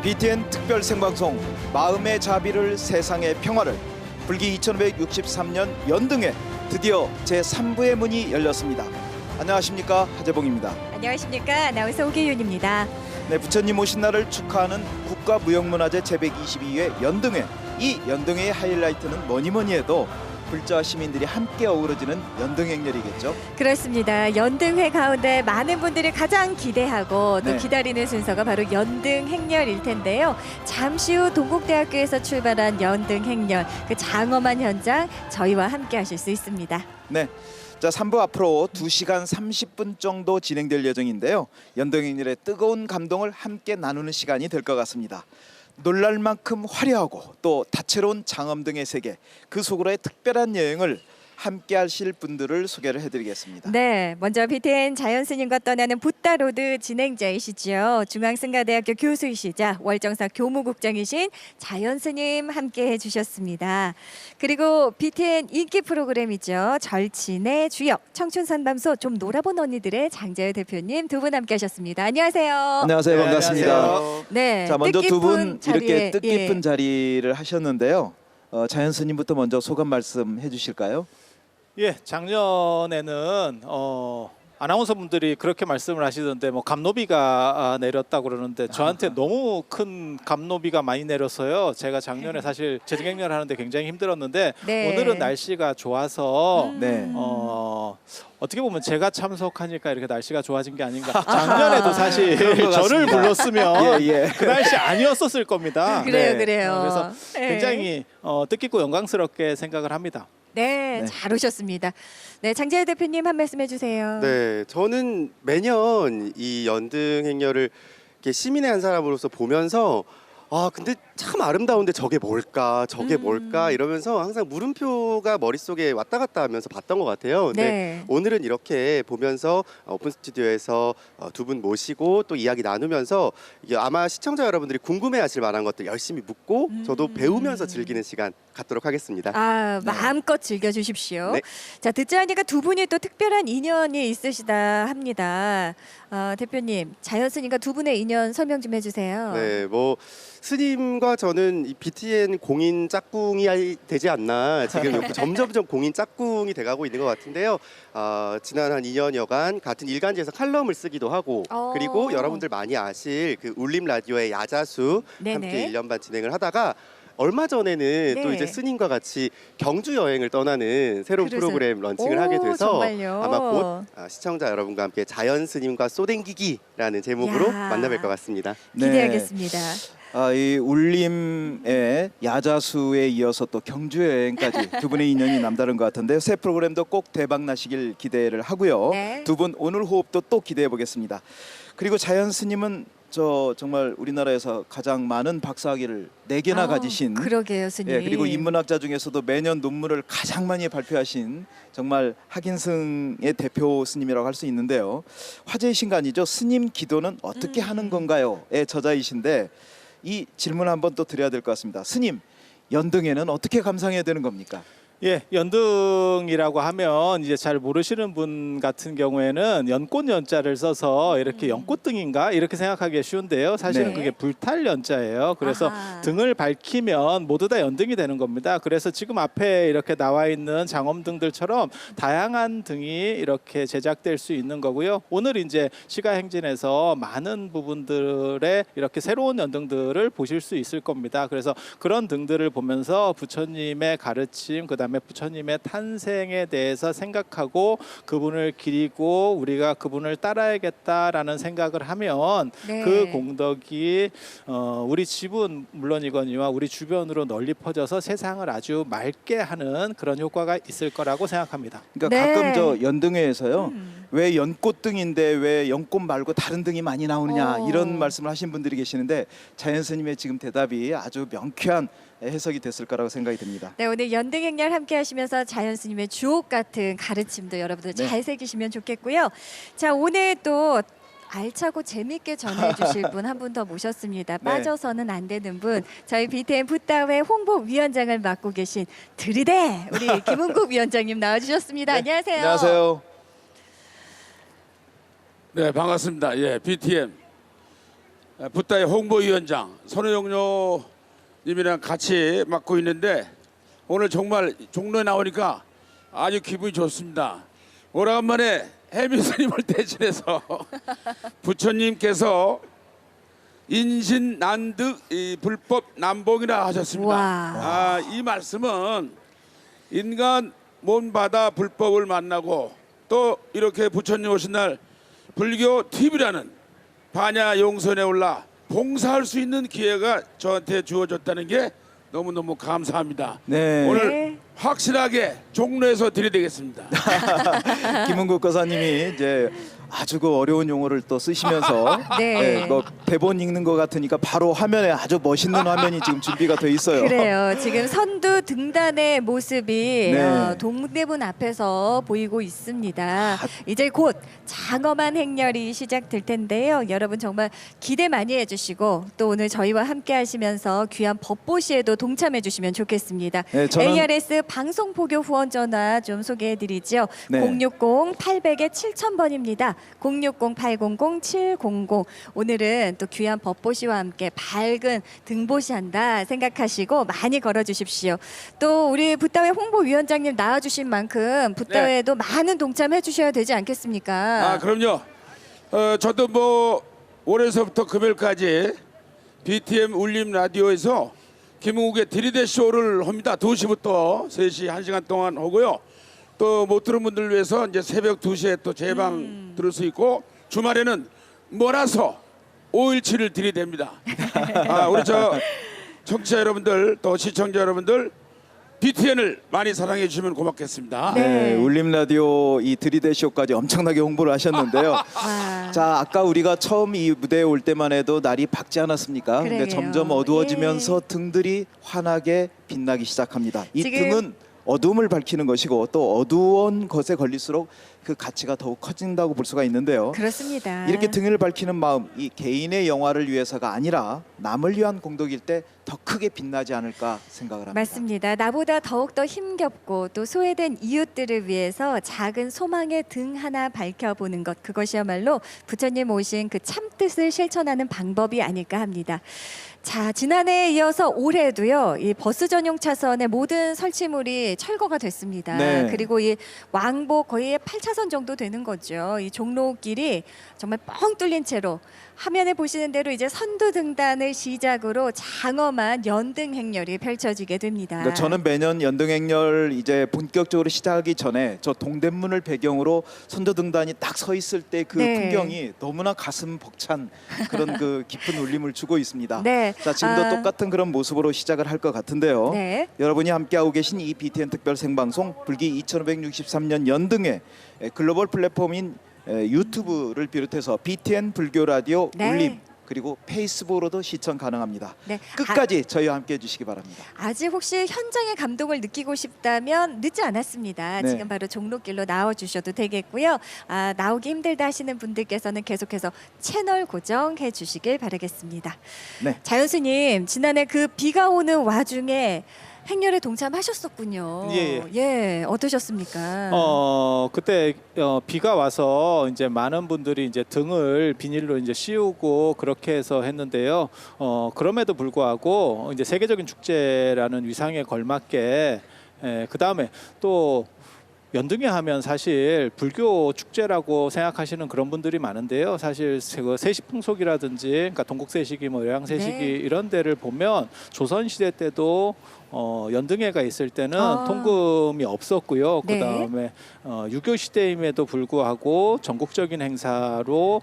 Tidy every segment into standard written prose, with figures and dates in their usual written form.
BTN 특별 생방송 마음의 자비를 세상의 평화를 불기 2563년 연등회 드디어 제3부의 문이 열렸습니다. 안녕하십니까, 하재봉입니다. 안녕하십니까, 아나운서 오기윤입니다. 네, 부처님 오신 날을 축하하는 국가무형문화재 제122회 연등회. 이 연등회의 하이라이트는 뭐니 해도 불자와 시민들이 함께 어우러지는 연등행렬이겠죠. 그렇습니다. 연등회 가운데 많은 분들이 가장 기대하고 또 네. 기다리는 순서가 바로 연등행렬일 텐데요. 잠시 후 동국대학교에서 출발한 연등행렬, 그 장엄한 현장 저희와 함께 하실 수 있습니다. 네. 자, 3부 앞으로 2시간 30분 정도 진행될 예정인데요. 연등행렬의 뜨거운 감동을 함께 나누는 시간이 될 것 같습니다. 놀랄 만큼 화려하고 또 다채로운 장엄등의 세계, 그 속으로의 특별한 여행을 함께 하실 분들을 소개를 해드리겠습니다. 네, 먼저 BTN 자연스님과 떠나는 붓다로드 진행자이시죠. 중앙승가대학교 교수이시자 월정사 교무국장이신 자연스님 함께 해주셨습니다. 그리고 BTN 인기 프로그램이죠. 절친의 주역 청춘산밤소 좀 놀아본 언니들의 장재현 대표님 두 분 함께 하셨습니다. 안녕하세요. 안녕하세요. 네, 반갑습니다. 안녕하세요. 네, 자, 먼저 두 분 이렇게 자리에, 뜻깊은 자리를 하셨는데요. 자연스님부터 먼저 소감 말씀해 주실까요? 예, 작년에는 아나운서분들이 그렇게 말씀을 하시던데 뭐 감노비가 내렸다고 그러는데 저한테 너무 큰 감노비가 많이 내려서요. 제가 작년에 사실 재등행렬 하는데 굉장히 힘들었는데 네. 오늘은 날씨가 좋아서 네. 어떻게 보면 제가 참석하니까 이렇게 날씨가 좋아진 게 아닌가. 작년에도 사실 그런 것 저를 같습니다. 불렀으면 예. 그 날씨 아니었었을 겁니다. 그래요, 네. 그래요. 그래서 네. 굉장히 뜻깊고 영광스럽게 생각을 합니다. 네, 네. 잘 오셨습니다. 네, 장재현 대표님 한 말씀 해주세요. 네, 저는 매년 이 연등 행렬을 이렇게 시민의 한 사람으로서 보면서 근데 참 아름다운데 저게 뭘까 이러면서 항상 물음표가 머릿속에 왔다 갔다 하면서 봤던 것 같아요. 근데 네. 오늘은 이렇게 보면서 오픈 스튜디오에서 두 분 모시고 또 이야기 나누면서 이게 아마 시청자 여러분들이 궁금해하실 만한 것들 열심히 묻고 저도 배우면서 즐기는 시간 갖도록 하겠습니다. 네. 마음껏 즐겨주십시오. 네. 자, 듣자 하니까 두 분이 또 특별한 인연이 있으시다 합니다. 대표님, 자연스님과 두 분의 인연 설명 좀 해주세요. 네, 뭐 스님과 저는 이 BTN 공인 짝꿍이 되지 않나 지금 점점점 공인 짝꿍이 돼가고 있는 것 같은데요. 지난 한 2년여간 같은 일간지에서 칼럼을 쓰기도 하고 그리고 여러분들 많이 아실 그 울림 라디오의 야자수 네네. 함께 1년 반 진행을 하다가 얼마 전에는 또 네. 이제 스님과 같이 경주 여행을 떠나는 새로운 그래서- 프로그램 런칭을 오, 하게 돼서 정말요? 아마 곧 시청자 여러분과 함께 자연 스님과 쏘댕기기라는 제목으로 야. 만나뵐 것 같습니다. 기대하겠습니다. 이 울림의 야자수에 이어서 또 경주 여행까지 두 분의 인연이 남다른 것 같은데요. 새 프로그램도 꼭 대박 나시길 기대를 하고요. 네. 두 분 오늘 호흡도 또 기대해 보겠습니다. 그리고 자연스님은 정말 우리나라에서 가장 많은 박사학위를 4개나 가지신 그러게요, 스님. 그리고 인문학자 중에서도 매년 논문을 가장 많이 발표하신 정말 학인승의 대표 스님이라고 할 수 있는데요. 화제의 신간이죠. 스님 기도는 어떻게 하는 건가요?의 저자이신데 이 질문 한번 또 드려야 될 것 같습니다. 스님, 연등에는 어떻게 감상해야 되는 겁니까? 예, 연등이라고 하면 이제 잘 모르시는 분 같은 경우에는 연꽃 연자를 써서 이렇게 연꽃등인가 이렇게 생각하기 쉬운데요. 사실은 네. 그게 불탈 연자예요. 그래서 아하. 등을 밝히면 모두 다 연등이 되는 겁니다. 그래서 지금 앞에 이렇게 나와 있는 장엄등들처럼 다양한 등이 이렇게 제작될 수 있는 거고요. 오늘 이제 시가행진에서 많은 부분들의 이렇게 새로운 연등들을 보실 수 있을 겁니다. 그래서 그런 등들을 보면서 부처님의 가르침, 그다음에 부처님의 탄생에 대해서 생각하고 그분을 기리고 우리가 그분을 따라야겠다라는 생각을 하면 네. 그 공덕이 우리 집은 물론이거니와 우리 주변으로 널리 퍼져서 세상을 아주 맑게 하는 그런 효과가 있을 거라고 생각합니다. 그러니까 네. 가끔 저 연등회에서요. 왜 연꽃등인데 왜 연꽃 말고 다른 등이 많이 나오느냐 이런 말씀을 하신 분들이 계시는데 자연스님의 지금 대답이 아주 명쾌한 해석이 됐을 거라고 생각이 듭니다. 네, 오늘 연등행렬 함께 하시면서 자연스님의 주옥 같은 가르침도 여러분들 네. 잘 새기시면 좋겠고요. 자, 오늘 또 알차고 재밌게 전해주실 분 한 분 더 모셨습니다. 네. 빠져서는 안 되는 분, 저희 BTN 붓다회 홍보위원장을 맡고 계신 들이대 우리 김은국 위원장님 나와주셨습니다. 안녕하세요. 안녕하세요. 네, 반갑습니다. 예, BTN 붓다의 홍보위원장 선우영료님이랑 같이 맡고 있는데 오늘 정말 종로에 나오니까 아주 기분이 좋습니다. 오래간만에 해미 스님을 대신해서 부처님께서 인신난득 이 불법 남봉이라 하셨습니다. 와. 이 말씀은 인간 몸 바다 불법을 만나고 또 이렇게 부처님 오신 날 불교 TV라는 반야 용선에 올라 봉사할 수 있는 기회가 저한테 주어졌다는 게 너무너무 감사합니다. 네. 오늘 네. 확실하게 종로에서 들이대겠습니다. 김은국 거사님이 이제 아주 그 어려운 용어를 또 쓰시면서 네. 뭐 대본 읽는 것 같으니까 바로 화면에 아주 멋있는 화면이 지금 준비가 돼 있어요. 그래요. 지금 선두 등단의 모습이 네. 동대문 앞에서 보이고 있습니다. 이제 곧 장엄한 행렬이 시작될 텐데요. 여러분 정말 기대 많이 해주시고 또 오늘 저희와 함께 하시면서 귀한 법보시에도 동참해 주시면 좋겠습니다. 네, 저는- ARS 방송포교 후원 전화 좀 소개해드리죠. 네. 060-800-7000번입니다. 060-800-700. 오늘은 또 귀한 법보시와 함께 밝은 등보시한다 생각하시고 많이 걸어주십시오. 또 우리 붓다회 홍보위원장님 나와주신 만큼 붓다회에도 많은 동참해 주셔야 되지 않겠습니까? 그럼요. 저도 뭐 월요일서부터 금요일까지 BTM 울림 라디오에서 김웅국의 들이대 쇼를 합니다. 2시부터 3시 1시간 동안 하고요. 또 못 들은 분들 위해서 이제 새벽 2시에 또 재방 들을 수 있고 주말에는 몰아서 517을 들이댑니다. 우리 저 청취자 여러분들 또 시청자 여러분들 BTN을 많이 사랑해 주시면 고맙겠습니다. 네, 울림 라디오 이 드리대 쇼까지 엄청나게 홍보를 하셨는데요. 와. 자, 아까 우리가 처음 이 무대에 올 때만 해도 날이 밝지 않았습니까? 근데 그러게요. 점점 어두워지면서 등들이 환하게 빛나기 시작합니다. 이 지금- 등은 어둠을 밝히는 것이고 또 어두운 것에 걸릴수록 그 가치가 더욱 커진다고 볼 수가 있는데요. 그렇습니다. 이렇게 등을 밝히는 마음, 이 개인의 영화를 위해서가 아니라 남을 위한 공덕일 때 더 크게 빛나지 않을까 생각을 합니다. 맞습니다. 나보다 더욱더 힘겹고 또 소외된 이웃들을 위해서 작은 소망의 등 하나 밝혀보는 것, 그것이야말로 부처님 오신 그 참뜻을 실천하는 방법이 아닐까 합니다. 자, 지난해에 이어서 올해도요, 이 버스 전용 차선의 모든 설치물이 철거가 됐습니다. 네. 그리고 이 왕복 거의 8차선 정도 되는 거죠. 이 종로길이 정말 뻥 뚫린 채로 화면에 보시는 대로 이제 선두 등단을 시작으로 장엄한 연등 행렬이 펼쳐지게 됩니다. 그러니까 저는 매년 연등행렬 이제 본격적으로 시작하기 전에 저 동대문을 배경으로 선조등단이 딱 서 있을 때 그 네. 풍경이 너무나 가슴 벅찬 그런 그 깊은 울림을 주고 있습니다. 네. 자, 지금도 똑같은 그런 모습으로 시작을 할 것 같은데요. 네. 여러분이 함께하고 계신 이 BTN 특별 생방송 불기 2563년 연등회 글로벌 플랫폼인 유튜브를 비롯해서 BTN 불교 라디오 네. 울림 그리고 페이스북으로도 시청 가능합니다. 네. 끝까지 저희와 함께해 주시기 바랍니다. 아직 혹시 현장의 감동을 느끼고 싶다면 늦지 않았습니다. 네. 지금 바로 종로길로 나와주셔도 되겠고요. 나오기 힘들다 하시는 분들께서는 계속해서 채널 고정해 주시길 바라겠습니다. 네. 자연스님, 지난해 그 비가 오는 와중에 행렬에 동참하셨었군요. 예, 어떠셨습니까? 그때 비가 와서 이제 많은 분들이 이제 등을 비닐로 이제 씌우고 그렇게 해서 했는데요. 그럼에도 불구하고 이제 세계적인 축제라는 위상에 걸맞게 그 다음에 또 연등회 하면 사실 불교 축제라고 생각하시는 그런 분들이 많은데요. 사실 그 세시풍속이라든지 그러니까 동국세시기, 뭐 요양세시기 네. 이런 데를 보면 조선 시대 때도 연등회가 있을 때는 통금이 없었고요. 네. 그다음에 유교 시대임에도 불구하고 전국적인 행사로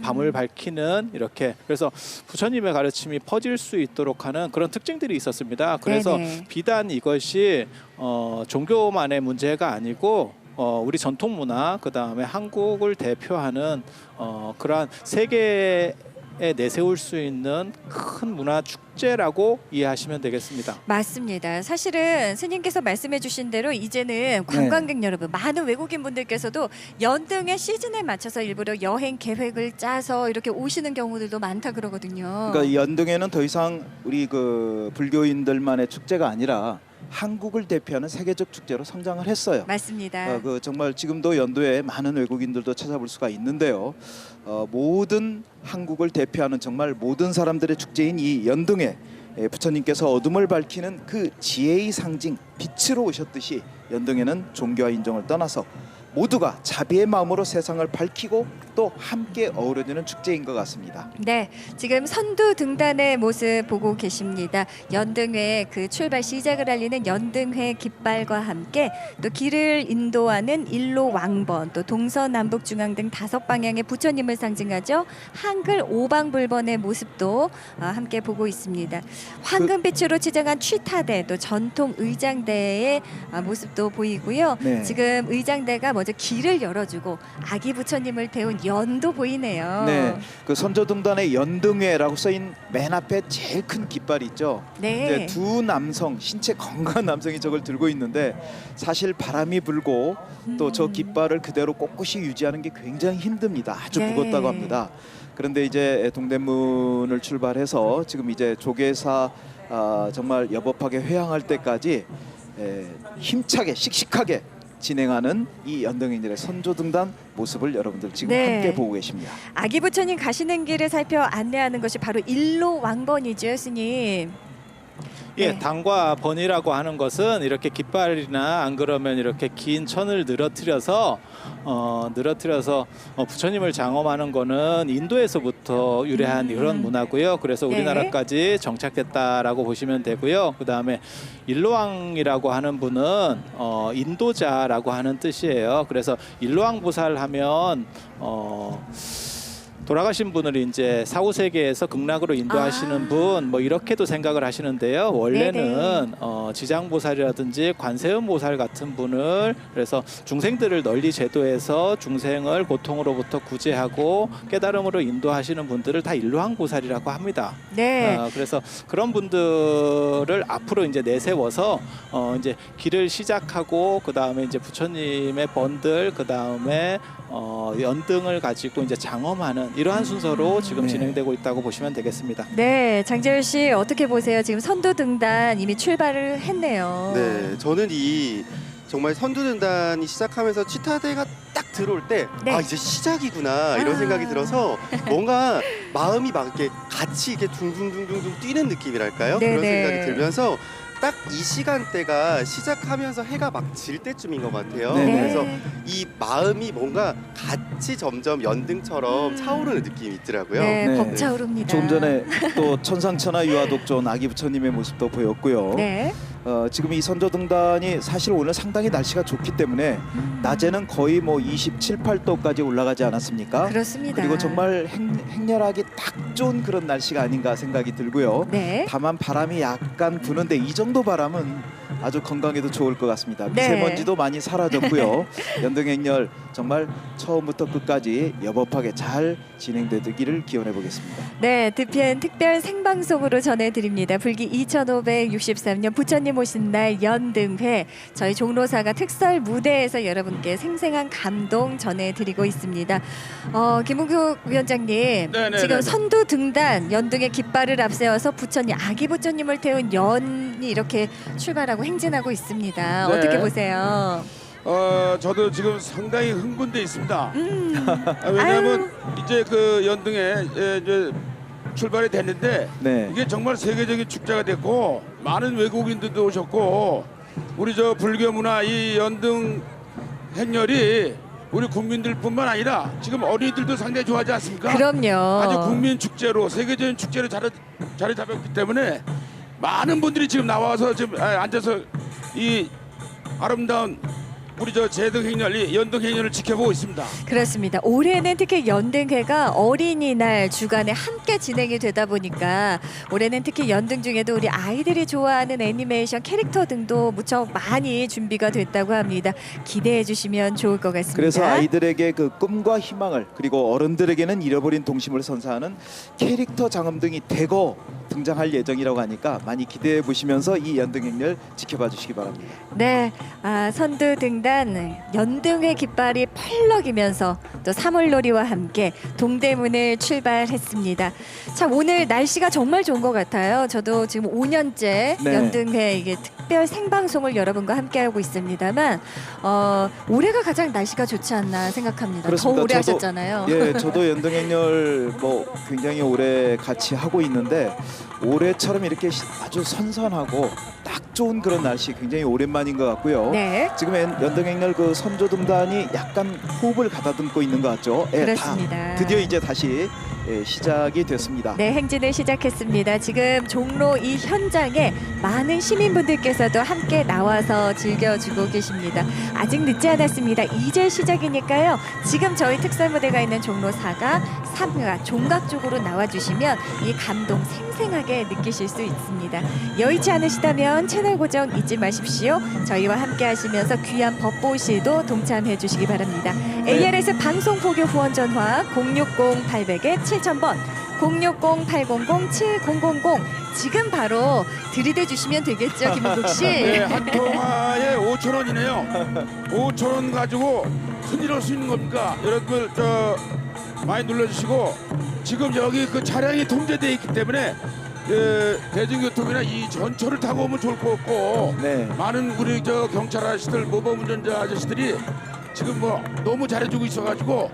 밤을 밝히는 이렇게 그래서 부처님의 가르침이 퍼질 수 있도록 하는 그런 특징들이 있었습니다. 그래서 네네. 비단 이것이 종교만의 문제가 아니고 우리 전통 문화 그다음에 한국을 대표하는 그러한 세계에 내세울 수 있는 큰 문화 축제라고 이해하시면 되겠습니다. 맞습니다. 사실은 스님께서 말씀해 주신 대로 이제는 관광객 여러분, 많은 외국인 분들께서도 연등의 시즌에 맞춰서 일부러 여행 계획을 짜서 이렇게 오시는 경우들도 많다 그러거든요. 그러니까 이 연등에는 더 이상 우리 그 불교인들만의 축제가 아니라 한국을 대표하는 세계적 축제로 성장을 했어요. 맞습니다. 그 정말 지금도 연도에 많은 외국인들도 찾아볼 수가 있는데요. 모든 한국을 대표하는 정말 모든 사람들의 축제인 이 연등회, 부처님께서 어둠을 밝히는 그 지혜의 상징 빛으로 오셨듯이 연등회는 종교와 인종을 떠나서 모두가 자비의 마음으로 세상을 밝히고 또 함께 어우러지는 축제인 것 같습니다. 네, 지금 선두 등단의 모습 보고 계십니다. 연등회 그 출발 시작을 알리는 연등회 깃발과 함께 또 길을 인도하는 일로 왕번, 또 동서남북 중앙 등 5방향의 부처님을 상징하죠. 한글 오방불번의 모습도 함께 보고 있습니다. 황금빛으로 치장한 취타대, 또 전통 의장대의 모습도 보이고요. 네. 지금 의장대가 먼저 길을 열어주고 아기 부처님을 태운 연도 보이네요. 네, 그 선조등단의 연등회라고 써인 맨 앞에 제일 큰 깃발이 있죠. 네. 이제 두 남성, 신체 건강한 남성이 저걸 들고 있는데 사실 바람이 불고 또 저 깃발을 그대로 꼿꼿이 유지하는 게 굉장히 힘듭니다. 아주 네. 무겁다고 합니다. 그런데 이제 동대문을 출발해서 지금 이제 조계사 정말 여법하게 회항할 때까지 힘차게 씩씩하게 진행하는 이 연등행렬의 선조등단 모습을 여러분들 지금 네. 함께 보고 계십니다. 아기 부처님 가시는 길을 살펴 안내하는 것이 바로 일로 왕번이죠, 스님. 예, 네. 당과 번이라고 하는 것은 이렇게 깃발이나 안 그러면 이렇게 긴 천을 늘어뜨려서 부처님을 장엄하는 거는 인도에서부터 유래한 그런 문화고요. 그래서 네. 우리나라까지 정착됐다라고 보시면 되고요. 그다음에 일로왕이라고 하는 분은 인도자라고 하는 뜻이에요. 그래서 일로왕 보살 하면 돌아가신 분을 이제 사후 세계에서 극락으로 인도하시는 분 뭐 이렇게도 생각을 하시는데요. 원래는 지장보살이라든지 관세음보살 같은 분을 그래서 중생들을 널리 제도해서 중생을 고통으로부터 구제하고 깨달음으로 인도하시는 분들을 다 일로왕보살이라고 합니다. 네. 그래서 그런 분들을 앞으로 이제 내세워서 이제 길을 시작하고 그 다음에 이제 부처님의 번들 그 다음에 연등을 가지고 이제 장엄하는 이러한 순서로 지금 네. 진행되고 있다고 보시면 되겠습니다. 네, 장재열 씨 어떻게 보세요? 지금 선두 등단 이미 출발을 했네요. 네, 저는 이 정말 선두등단이 시작하면서 치타대가 딱 들어올 때 네. 아 이제 시작이구나 이런 생각이 들어서 뭔가 마음이 막 이렇게 같이 이렇게 둥둥둥둥 뛰는 느낌이랄까요? 네네. 그런 생각이 들면서 딱 이 시간대가 시작하면서 해가 막 질 때쯤인 것 같아요. 네네. 그래서 이 마음이 뭔가 같이 점점 연등처럼 차오르는 느낌이 있더라고요. 네, 네. 벅차오릅니다. 조금 전에 또 천상천하 유아독존 아기 부처님의 모습도 보였고요. 네. 지금 이 선조등단이 사실 오늘 상당히 날씨가 좋기 때문에 낮에는 거의 뭐 27, 8도까지 올라가지 않았습니까? 그렇습니다. 그리고 정말 행렬하기 딱 좋은 그런 날씨가 아닌가 생각이 들고요. 네. 다만 바람이 약간 부는데 이 정도 바람은 아주 건강에도 좋을 것 같습니다. 네. 미세먼지도 많이 사라졌고요. 연등행렬 정말 처음부터 끝까지 여법하게 잘 진행되기를 기원해 보겠습니다. 네, 드피엔 특별 생방송으로 전해드립니다. 불기 2563년 부처님 오신 날 연등회 저희 종로사가 특설 무대에서 여러분께 생생한 감동 전해드리고 있습니다. 김웅국 위원장님, 네네네네. 지금 선두 등단 연등의 깃발을 앞세워서 부처님 아기 부처님을 태운 연이 이렇게 출발하고 행진하고 있습니다. 네. 어떻게 보세요? 저도 지금 상당히 흥분돼 있습니다. 아유. 왜냐하면 이제 그 연등에 이제 출발이 됐는데 네. 이게 정말 세계적인 축제가 됐고 많은 외국인들도 오셨고 우리 저 불교 문화 이 연등 행렬이 우리 국민들뿐만 아니라 지금 어린이들도 상당히 좋아하지 않습니까? 그럼요. 아주 국민 축제로 세계적인 축제로 자리 잡았기 때문에 많은 분들이 지금 나와서 지금 앉아서 이 아름다운 우리 저 제등행렬, 연등행렬을 지켜보고 있습니다. 그렇습니다. 올해는 특히 연등회가 어린이날 주간에 함께 진행이 되다 보니까 올해는 특히 연등 중에도 우리 아이들이 좋아하는 애니메이션 캐릭터 등도 무척 많이 준비가 됐다고 합니다. 기대해 주시면 좋을 것 같습니다. 그래서 아이들에게 그 꿈과 희망을 그리고 어른들에게는 잃어버린 동심을 선사하는 캐릭터 장엄 등이 대거 등장할 예정이라고 하니까 많이 기대해 보시면서 이 연등행렬 지켜봐 주시기 바랍니다. 네, 선두 등단 연등회 깃발이 펄럭이면서 또 사물놀이와 함께 동대문을 출발했습니다. 참 오늘 날씨가 정말 좋은 것 같아요. 저도 지금 5년째 네. 연등회 이게 특별 생방송을 여러분과 함께하고 있습니다만 올해가 가장 날씨가 좋지 않나 생각합니다. 그렇습니다. 더 오래 저도- 하셨잖아요. 예, 저도 연등행렬 뭐 굉장히 오래 같이 하고 있는데 올해처럼 이렇게 아주 선선하고 딱 좋은 그런 날씨 굉장히 오랜만인 것 같고요. 네, 지금 연등행렬 그 선조 등단이 약간 호흡을 가다듬고 있는 것 같죠. 예, 그렇습니다. 드디어 이제 다시 시작이 됐습니다. 네, 행진을 시작했습니다. 지금 종로 이 현장에 많은 시민분들께서도 함께 나와서 즐겨주고 계십니다. 아직 늦지 않았습니다. 이제 시작이니까요. 지금 저희 특설무대가 있는 종로 4가 3가 종각 쪽으로 나와주시면 이 감동 생생하게 느끼실 수 있습니다. 여의치 않으시다면 채널 고정 잊지 마십시오. 저희와 함께 하시면서 귀한 법보시도 동참해 주시기 바랍니다. ARS 방송 포교 후원 전화 060-800에 7000번 060-800-7000 지금 바로 들이대 주시면 되겠죠, 김은국 씨? 네, 한 통화에 5,000원이네요. 5,000원 가지고 큰일 할 수 있는 겁니까? 여러분들 많이 눌러주시고 지금 여기 그 차량이 통제되어 있기 때문에 대중교통이나 이 전철을 타고 오면 좋을 것 같고 네. 많은 우리 경찰 아저씨들 모범 운전자 아저씨들이 지금 뭐 너무 잘해주고 있어가지고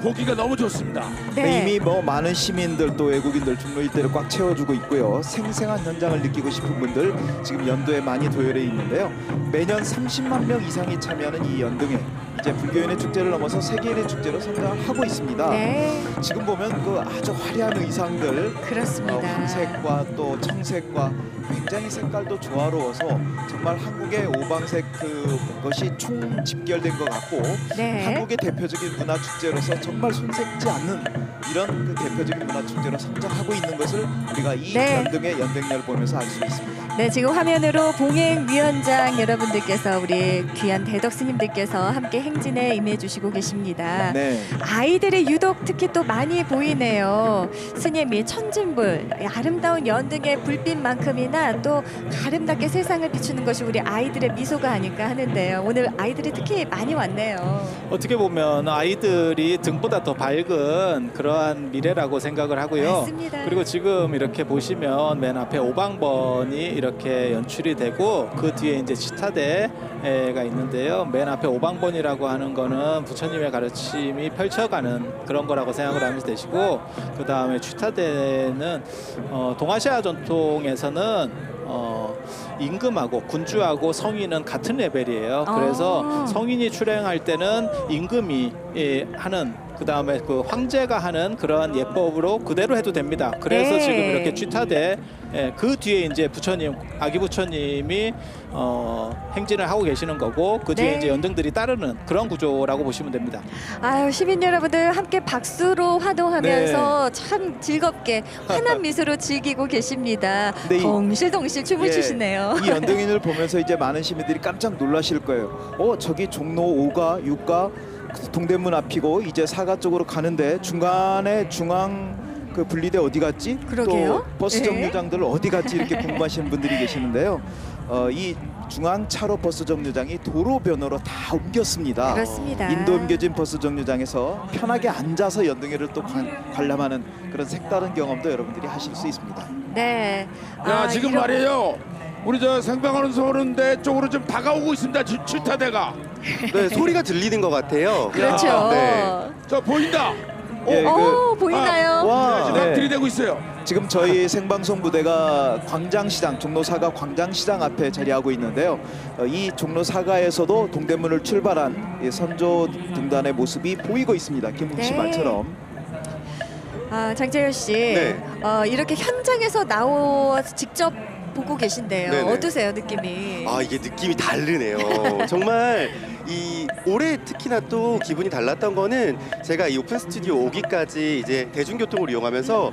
보기가 너무 좋습니다. 네. 이미 뭐 많은 시민들 또 외국인들 종로 일대를 꽉 채워주고 있고요. 생생한 현장을 느끼고 싶은 분들 지금 연도에 많이 도열해 있는데요. 매년 30만 명 이상이 참여하는 이 연등회 이제 불교인의 축제를 넘어서 세계인의 축제로 성장하고 있습니다. 네, 지금 보면 그 아주 화려한 의상들 그렇습니다. 황색과 또 청색과 굉장히 색깔도 조화로워서 정말 한국의 오방색 그것이 총 집결된 것 같고 네. 한국의 대표적인 문화 축제로서 정말 손색지 않는 이런 그 대표적인 문화 축제로 성장하고 있는 것을 우리가 이 네. 연등의 연등렬 보면서 알 수 있습니다. 네, 지금 화면으로 봉행위원장 여러분들께서 우리 귀한 대덕 스님들께서 함께 행진에 임해 주시고 계십니다. 네. 아이들이 유독 특히 또 많이 보이네요. 스님이 천진불, 아름다운 연등의 불빛만큼이나 또 아름답게 세상을 비추는 것이 우리 아이들의 미소가 아닐까 하는데요. 오늘 아이들이 특히 많이 왔네요. 어떻게 보면 아이들이 등보다 더 밝은 그러한 미래라고 생각을 하고요. 맞습니다. 그리고 지금 이렇게 보시면 맨 앞에 오방번이 이렇게 연출이 되고 그 뒤에 이제 치타대가 있는데요. 맨 앞에 오방번이라고 하는 거는 부처님의 가르침이 펼쳐가는 그런 거라고 생각을 하면 되시고, 그 다음에 치타대는 동아시아 전통에서는 임금하고 군주하고 성인은 같은 레벨이에요. 그래서 성인이 출행할 때는 임금이 하는, 그 다음에 그 황제가 하는 그러한 예법으로 그대로 해도 됩니다. 그래서 네. 지금 이렇게 취타대 그 뒤에 이제 부처님, 아기 부처님이 행진을 하고 계시는 거고 그 뒤에 네. 이제 연등들이 따르는 그런 구조라고 보시면 됩니다. 아유, 시민 여러분들 함께 박수로 화동하면서 참 즐겁게 환한 미소로 즐기고 계십니다. 네, 이- 덩실덩실 춤을 예, 추시네요. 이 연등인을 보면서 이제 많은 시민들이 깜짝 놀라실 거예요. 저기 종로 5가 6가 동대문 앞이고 이제 4가 쪽으로 가는데 중간에 중앙 그 분리대 어디 갔지? 그러게요. 또 버스 네. 정류장들 어디 갔지? 이렇게 궁금하시는 분들이 계시는데요. 이 중앙 차로 버스 정류장이 도로 변호로 다 옮겼습니다. 그렇습니다. 인도 옮겨진 버스 정류장에서 편하게 앉아서 연등회를 또 관람하는 그런 색다른 경험도 여러분들이 하실 수 있습니다. 네. 야, 지금 이런- 말이에요. 우리 생방하는 소는데 쪽으로 좀 다가오고 있습니다. 치타대가. 네, 소리가 들리는 것 같아요. 그렇죠. 네. 저 보인다. 예, 보이나요? 와, 지금 네. 들이대고 있어요. 지금 저희 생방송 부대가 광장시장, 종로 4가 광장시장 앞에 자리하고 있는데요. 이 종로 4가에서도 동대문을 출발한 이 선조 등단의 모습이 보이고 있습니다. 김국 씨 네. 말처럼. 장재열 씨, 네. 이렇게 현장에서 나와서 직접 보고 계신데요. 네네. 어떠세요, 느낌이? 이게 느낌이 다르네요. 정말 이 올해 특히나 또 기분이 달랐던 거는 제가 이 오픈 스튜디오 오기까지 이제 대중교통을 이용하면서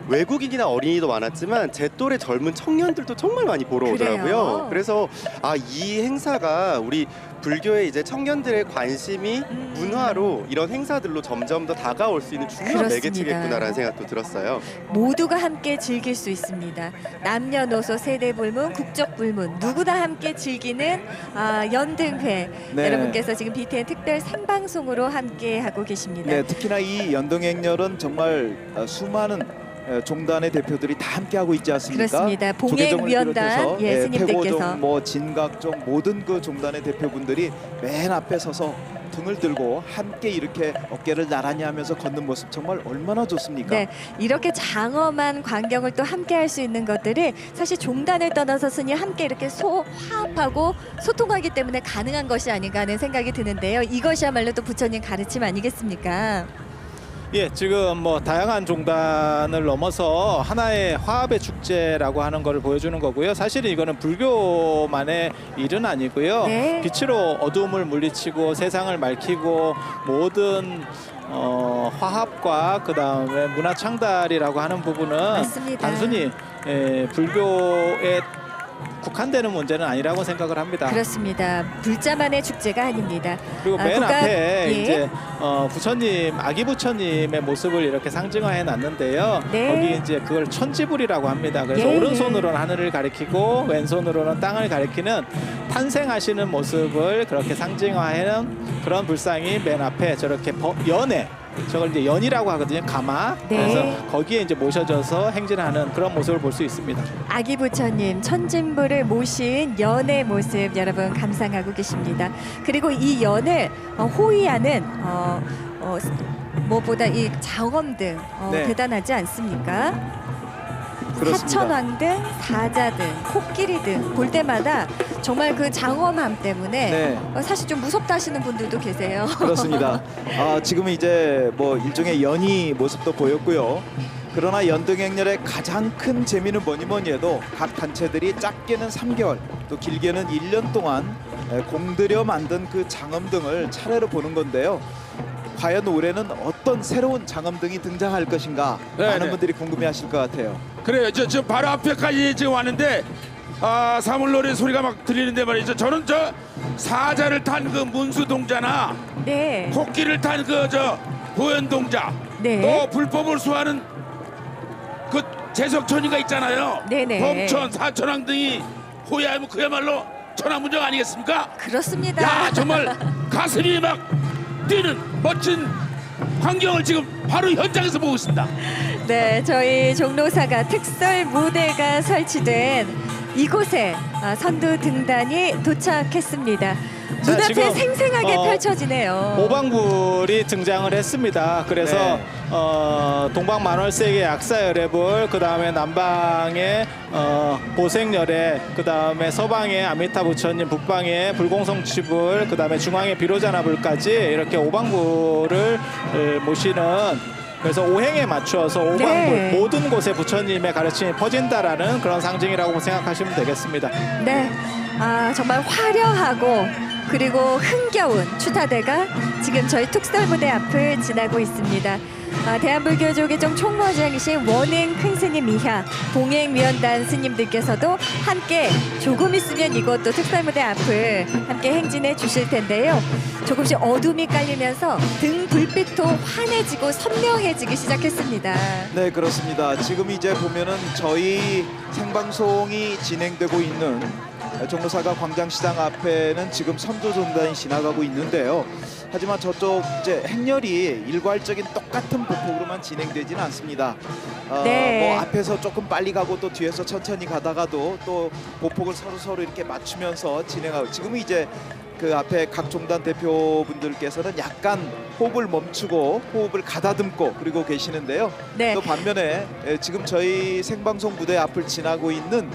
외국인이나 어린이도 많았지만 제 또래 젊은 청년들도 정말 많이 보러 그래요? 오더라고요. 그래서 이 행사가 우리 불교의 이제 청년들의 관심이 문화로 이런 행사들로 점점 더 다가올 수 있는 중요한 그렇습니다. 매개체겠구나라는 생각도 들었어요. 모두가 함께 즐길 수 있습니다. 남녀노소 세대불문 국적불문 누구나 함께 즐기는 연등회. 네. 여러분께서 지금 BTN 특별 생방송으로 함께 하고 계십니다. 네, 특히나 이 연등행렬은 정말 수많은 종단의 대표들이 다 함께하고 있지 않습니까? 그렇습니다. 조계종을 봉행위원단 비롯해서, 스님들께서 태고종, 뭐 진각종 모든 그 종단의 대표분들이 맨 앞에 서서 등을 들고 함께 이렇게 어깨를 나란히 하면서 걷는 모습 정말 얼마나 좋습니까? 네, 이렇게 장엄한 광경을 또 함께 할 수 있는 것들이 사실 종단을 떠나서 스님 함께 이렇게 화합하고 소통하기 때문에 가능한 것이 아닌가 하는 생각이 드는데요. 이것이야말로 또 부처님 가르침 아니겠습니까? 예, 지금 뭐 다양한 종단을 넘어서 하나의 화합의 축제라고 하는 것을 보여주는 거고요. 사실은 이거는 불교만의 일은 아니고요. 네. 빛으로 어둠을 물리치고 세상을 밝히고 모든 화합과 그 다음에 문화 창달이라고 하는 부분은 맞습니다. 단순히 불교의 국한되는 문제는 아니라고 생각을 합니다. 그렇습니다. 불자만의 축제가 아닙니다. 그리고 맨 국가- 앞에 예. 이제 부처님, 아기 부처님의 모습을 이렇게 상징화해 놨는데요. 네. 거기 이제 그걸 천지불이라고 합니다. 그래서 예, 오른손으로는 하늘을 가리키고 왼손으로는 땅을 가리키는 탄생하시는 모습을 그렇게 상징화하는 그런 불상이 맨 앞에 저렇게 연에 저걸 이제 연이라고 하거든요. 가마. 네. 그래서 거기에 이제 모셔져서 행진하는 그런 모습을 볼 수 있습니다. 아기 부처님 천진부를 모신 연의 모습 여러분 감상하고 계십니다. 그리고 이 연을 호위하는 무엇보다 이 장엄등 네. 대단하지 않습니까? 그렇습니다. 사천왕등, 사자등, 코끼리등 볼 때마다 정말 그 장엄함 때문에 네. 사실 좀 무섭다 하시는 분들도 계세요. 그렇습니다. 지금은 이제 뭐 일종의 연희 모습도 보였고요. 그러나 연등행렬의 가장 큰 재미는 뭐니 해도 각 단체들이 작게는 3개월 또 길게는 1년 동안 공들여 만든 그 장엄등을 차례로 보는 건데요. 과연 올해는 어떤 새로운 장엄등이 등장할 것인가 네, 많은 네. 분들이 궁금해하실 것 같아요. 그래요. 지금 바로 앞에까지 지금 왔는데 사물놀이 소리가 막 들리는데 말이죠. 저는 저 사자를 탄 그 문수동자나 네. 코끼리를 탄 그 보현동자 네. 또 불법을 수하는 그 제석천이가 있잖아요. 네네. 범천, 사천왕 등이 호위하면 그야말로 천하문정 아니겠습니까? 그렇습니다. 야 정말 가슴이 막 뛰는 멋진 광경을 지금 바로 현장에서 보고 있습니다. 네, 저희 종로사가 특설 무대가 설치된 이곳에 선두 등단이 도착했습니다. 자, 눈앞에 지금, 생생하게 펼쳐지네요. 오방불이 등장을 했습니다. 그래서 네. 동방만월세계 약사열애불, 그 다음에 남방에 보생열애, 그 다음에 서방에 아미타 부처님, 북방에 불공성치불, 그 다음에 중앙에 비로자나불까지 이렇게 오방불을 모시는. 그래서 오행에 맞추어서 오방불 네. 모든 곳에 부처님의 가르침이 퍼진다라는 그런 상징이라고 생각하시면 되겠습니다. 네, 정말 화려하고 그리고 흥겨운 추타대가 지금 저희 특설 무대 앞을 지나고 있습니다. 대한불교조계종 총무장이신 원행 큰 스님 이하 봉행위원단 스님들께서도 함께 조금 있으면 이것도 특설 무대 앞을 함께 행진해 주실 텐데요. 조금씩 어둠이 깔리면서 등 불빛도 환해지고 선명해지기 시작했습니다. 네, 그렇습니다. 지금 이제 보면은 저희 생방송이 진행되고 있는 종로사가 광장시장 앞에는 지금 선두종단이 지나가고 있는데요. 하지만 저쪽 이제 행렬이 일괄적인 똑같은 보폭으로만 진행되지는 않습니다. 네. 뭐 앞에서 조금 빨리 가고 또 뒤에서 천천히 가다가도 또 보폭을 서로 이렇게 맞추면서 진행하고 지금 이제 그 앞에 각 종단 대표분들께서는 약간 호흡을 멈추고 호흡을 가다듬고 그리고 계시는데요. 네. 또 반면에 지금 저희 생방송 무대 앞을 지나고 있는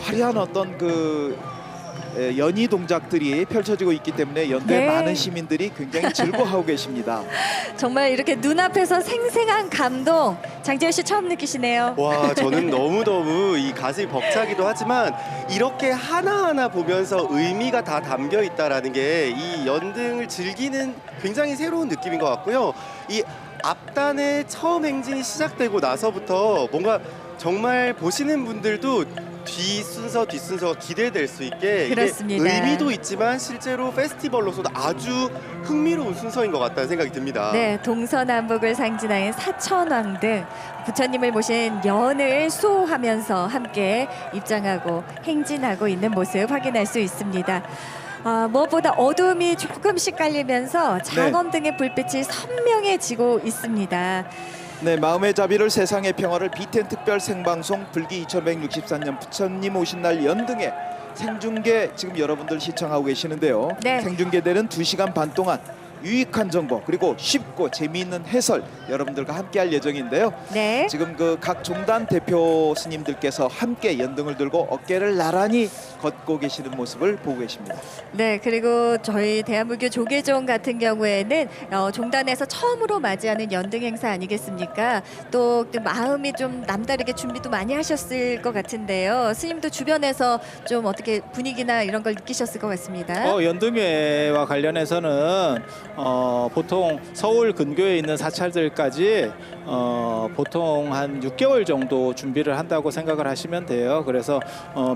화려한 어떤 그 연희 동작들이 펼쳐지고 있기 때문에 연대 네. 많은 시민들이 굉장히 즐거워하고 계십니다. 정말 이렇게 눈앞에서 생생한 감동 장재현 씨 처음 느끼시네요. 와, 저는 너무너무 이 가슴이 벅차기도 하지만 이렇게 하나하나 보면서 의미가 다 담겨 있다라는 게 이 연등을 즐기는 굉장히 새로운 느낌인 것 같고요. 이 앞단의 처음 행진이 시작되고 나서부터 뭔가 정말 보시는 분들도 뒷순서가 기대될 수 있게 이게 그렇습니다. 의미도 있지만 실제로 페스티벌로서도 아주 흥미로운 순서인 것 같다는 생각이 듭니다. 네, 동서남북을 상징하는 사천왕 등 부처님을 모신 연을 수호하면서 함께 입장하고 행진하고 있는 모습 확인할 수 있습니다. 무엇보다 어둠이 조금씩 깔리면서 장엄 등의 불빛이 선명해지고 있습니다. 네, 마음의 자비를 세상의 평화를 BTN 특별 생방송 불기 2164년 부처님 오신 날 연등에 생중계 지금 여러분들 시청하고 계시는데요. 네. 생중계되는 2시간 반 동안 유익한 정보 그리고 쉽고 재미있는 해설 여러분들과 함께할 예정인데요. 네. 지금 그 각 종단 대표 스님들께서 함께 연등을 들고 어깨를 나란히 걷고 계시는 모습을 보고 계십니다. 네, 그리고 저희 대한불교 조계종 같은 경우에는 종단에서 처음으로 맞이하는 연등 행사 아니겠습니까? 또 그 마음이 좀 남다르게 준비도 많이 하셨을 것 같은데요. 스님도 주변에서 좀 어떻게 분위기나 이런 걸 느끼셨을 것 같습니다. 연등회와 관련해서는 보통 서울 근교에 있는 사찰들까지 보통 한 6개월 정도 준비를 한다고 생각을 하시면 돼요. 그래서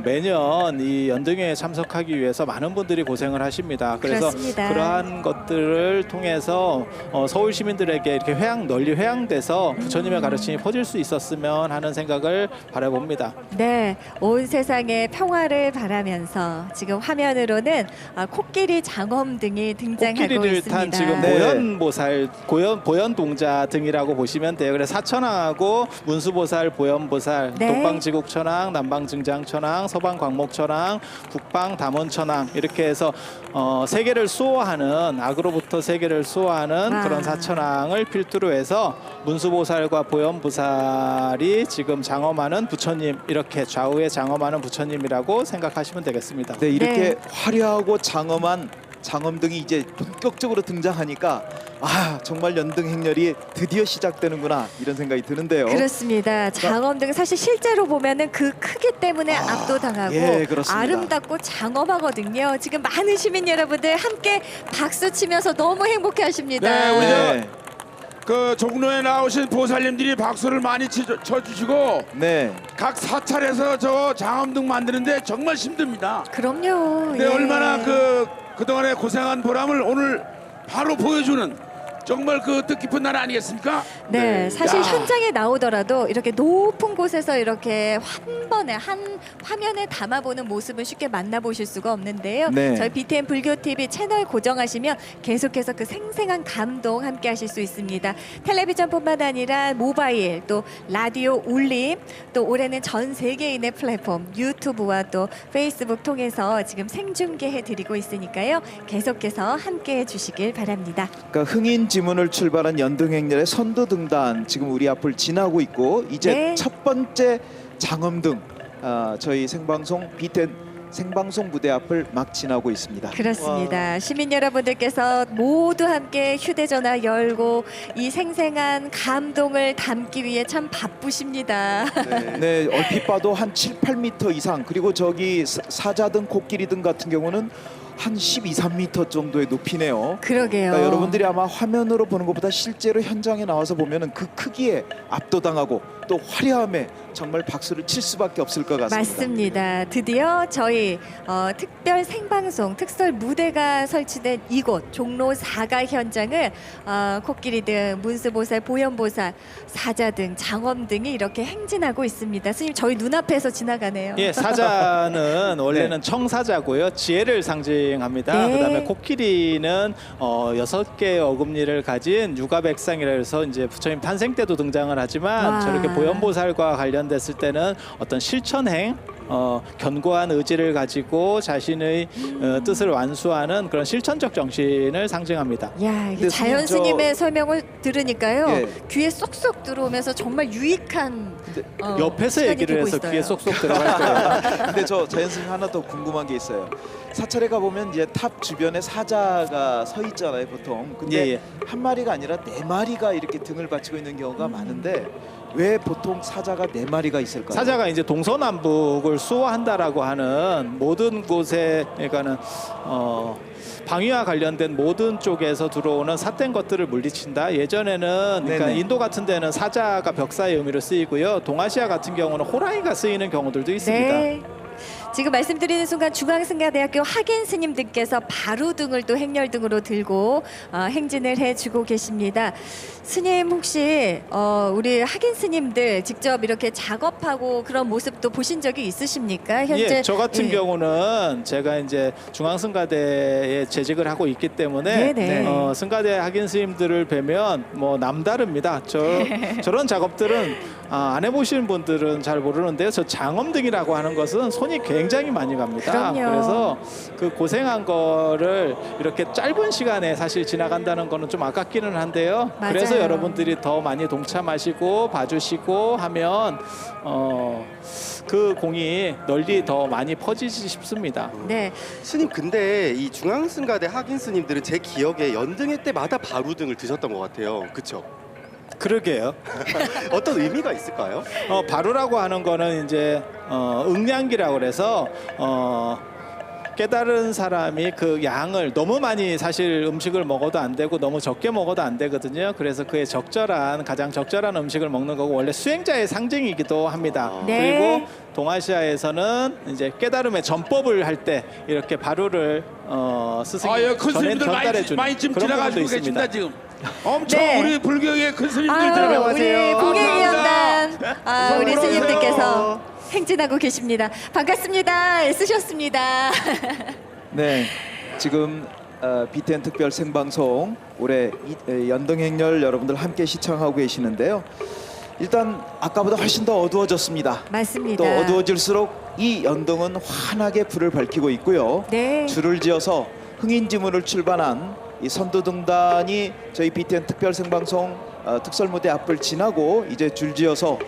매년 이 연등회에 참석하기 위해서 많은 분들이 고생을 하십니다. 그래서 그렇습니다. 그러한 것들을 통해서 서울 시민들에게 이렇게 널리 회양돼서 부처님의 가르침이 퍼질 수 있었으면 하는 생각을 바라봅니다. 네, 온 세상의 평화를 바라면서 지금 화면으로는 코끼리 장엄 등이 등장하고 코끼리를 있습니다. 탄 지금 네. 보현보살, 보현동자 등이라고 보시면 돼요. 그래서 사천왕하고 문수보살, 보현보살, 네. 동방지국천왕, 남방증장천왕, 서방광목천왕, 북방담원천왕 이렇게 해서 세계를 수호하는 악으로부터 세계를 수호하는 와. 그런 사천왕을 필두로 해서 문수보살과 보현보살이 지금 장엄하는 부처님 이렇게 좌우에 장엄하는 부처님이라고 생각하시면 되겠습니다. 네, 이렇게 네. 화려하고 장엄한 장엄등이 이제 본격적으로 등장하니까 정말 연등 행렬이 드디어 시작되는구나 이런 생각이 드는데요. 그렇습니다. 장엄 등 사실 실제로 보면은 그 크기 때문에 압도당하고 예, 그렇습니다. 아름답고 장엄하거든요. 지금 많은 시민 여러분들 함께 박수 치면서 너무 행복해하십니다. 네, 우리 네, 그 종로에 나오신 보살님들이 박수를 많이 쳐주시고 네, 각 사찰에서 저 장엄등 만드는데 정말 힘듭니다. 그럼요. 근데 예. 얼마나 그동안에 고생한 보람을 오늘 바로 보여주는 정말 그 뜻깊은 날 아니겠습니까? 네, 사실 야. 현장에 나오더라도 이렇게 높은 곳에서 이렇게 한 번에 한 화면에 담아보는 모습은 쉽게 만나보실 수가 없는데요. 네. 저희 BTN 불교 TV 채널 고정하시면 계속해서 그 생생한 감동 함께 하실 수 있습니다. 텔레비전뿐만 아니라 모바일 또 라디오 울림 또 올해는 전 세계인의 플랫폼 유튜브와 또 페이스북 통해서 지금 생중계해 드리고 있으니까요. 계속해서 함께 해주시길 바랍니다. 그러니까 흥인 지문을 출발한 연등 행렬의 선두 등단 지금 우리 앞을 지나고 있고 이제 네. 첫 번째 장엄등 저희 생방송 BTN 생방송 무대 앞을 막 지나고 있습니다. 그렇습니다. 시민 여러분들께서 모두 함께 휴대전화 열고 이 생생한 감동을 담기 위해 참 바쁘십니다. 네, 얼핏 봐도 한 7, 8m 이상 그리고 저기 사자등 코끼리등 같은 경우는 한 12, 3m 정도의 높이네요. 그러게요. 그러니까 여러분들이 아마 화면으로 보는 것보다 실제로 현장에 나와서 보면은 그 크기에 압도당하고 또 화려함에 정말 박수를 칠 수밖에 없을 것 같습니다. 맞습니다. 드디어 저희 특별 생방송 특설 무대가 설치된 이곳 종로 4가 현장을 코끼리 등 문수보살, 보현보살, 사자 등 장엄 등이 이렇게 행진하고 있습니다. 스님 저희 눈앞에서 지나가네요. 예, 사자는 원래는 청사자고요. 지혜를 상징합니다. 네. 그다음에 코끼리는 6개의 어금니를 가진 육아백상이라 해서 이제 부처님 탄생 때도 등장을 하지만 와. 저렇게 보현보살과 관련됐을 때는 어떤 실천행 견고한 의지를 가지고 자신의 뜻을 완수하는 그런 실천적 정신을 상징합니다. 야, 이게 근데 자연 스님, 스님의 설명을 들으니까요. 예. 귀에 쏙쏙 들어오면서 정말 유익한 옆에서 시간이 얘기를 되고 해서 있어요. 귀에 쏙쏙 들어갈 거예요. 근데 저 자연스님 하나 더 궁금한 게 있어요. 사찰에 가보면 이제 탑 주변에 사자가 서 있잖아요 보통. 근데 예, 예. 한 마리가 아니라 4마리가 이렇게 등을 받치고 있는 경우가 많은데 왜 보통 사자가 4마리가 있을까요? 사자가 이제 동서남북을 수호한다라고 하는 모든 곳에 그러니까는 방위와 관련된 모든 쪽에서 들어오는 삿된 것들을 물리친다. 예전에는 그러니까 네네. 인도 같은 데는 사자가 벽사의 의미로 쓰이고요. 동아시아 같은 경우는 호랑이가 쓰이는 경우들도 있습니다. 네. 지금 말씀드리는 순간 중앙승가대학교 학인 스님들께서 바루등을 또 행렬등으로 들고 행진을 해주고 계십니다. 스님 혹시 우리 학인 스님들 직접 이렇게 작업하고 그런 모습도 보신 적이 있으십니까? 현재 예, 저 같은 예. 경우는 제가 이제 중앙승가대에 재직을 하고 있기 때문에 네네. 승가대 학인 스님들을 뵈면 뭐 남다릅니다. 저런 작업들은 안 해보시는 분들은 잘 모르는데요. 저 장엄등이라고 하는 것은 손이 굉장히 많이 갑니다. 그럼요. 그래서 그 고생한 거를 이렇게 짧은 시간에 사실 지나간다는 거는 좀 아깝기는 한데요. 맞아요. 그래서 여러분들이 더 많이 동참하시고 봐주시고 하면 그 공이 널리 더 많이 퍼지지 싶습니다. 네. 스님 근데 이 중앙승가대 학인 스님들은 제 기억에 연등회 때마다 바루등을 드셨던 것 같아요. 그렇죠? 그러게요. 어떤 의미가 있을까요? 바루라고 하는 거는 이제 응량기라고 그래서 깨달은 사람이 그 양을 너무 많이 사실 음식을 먹어도 안 되고 너무 적게 먹어도 안 되거든요. 그래서 그의 가장 적절한 음식을 먹는 거고 원래 수행자의 상징이기도 합니다. 네. 그리고 동아시아에서는 이제 깨달음의 전법을 할 때 이렇게 바루를 스승이 큰 스님들 전달해 주는 많이 지금 그런 부분도 지나가시고 있습니다. 계십니다 지금. 엄청 네. 우리 불교의 큰 스님들 아유, 지나가고 우리 공예위원단 우리 안녕하세요. 스님들께서 행진하고 계십니다. 반갑습니다. 애쓰셨습니다. 네, 지금 BTN 특별 생방송 올해 연등행렬 여러분들 함께 시청하고 계시는데요. 일단 아까보다 훨씬 더 어두워졌습니다. 맞습니다. 또 어두워질수록 이 연등은 환하게 불을 밝히고 있고요. 네. 줄을 지어서 흥인지문을 출발한 이 선두등단이 저희 BTN 특별 생방송 특설무대 앞을 지나고 이제 줄지어서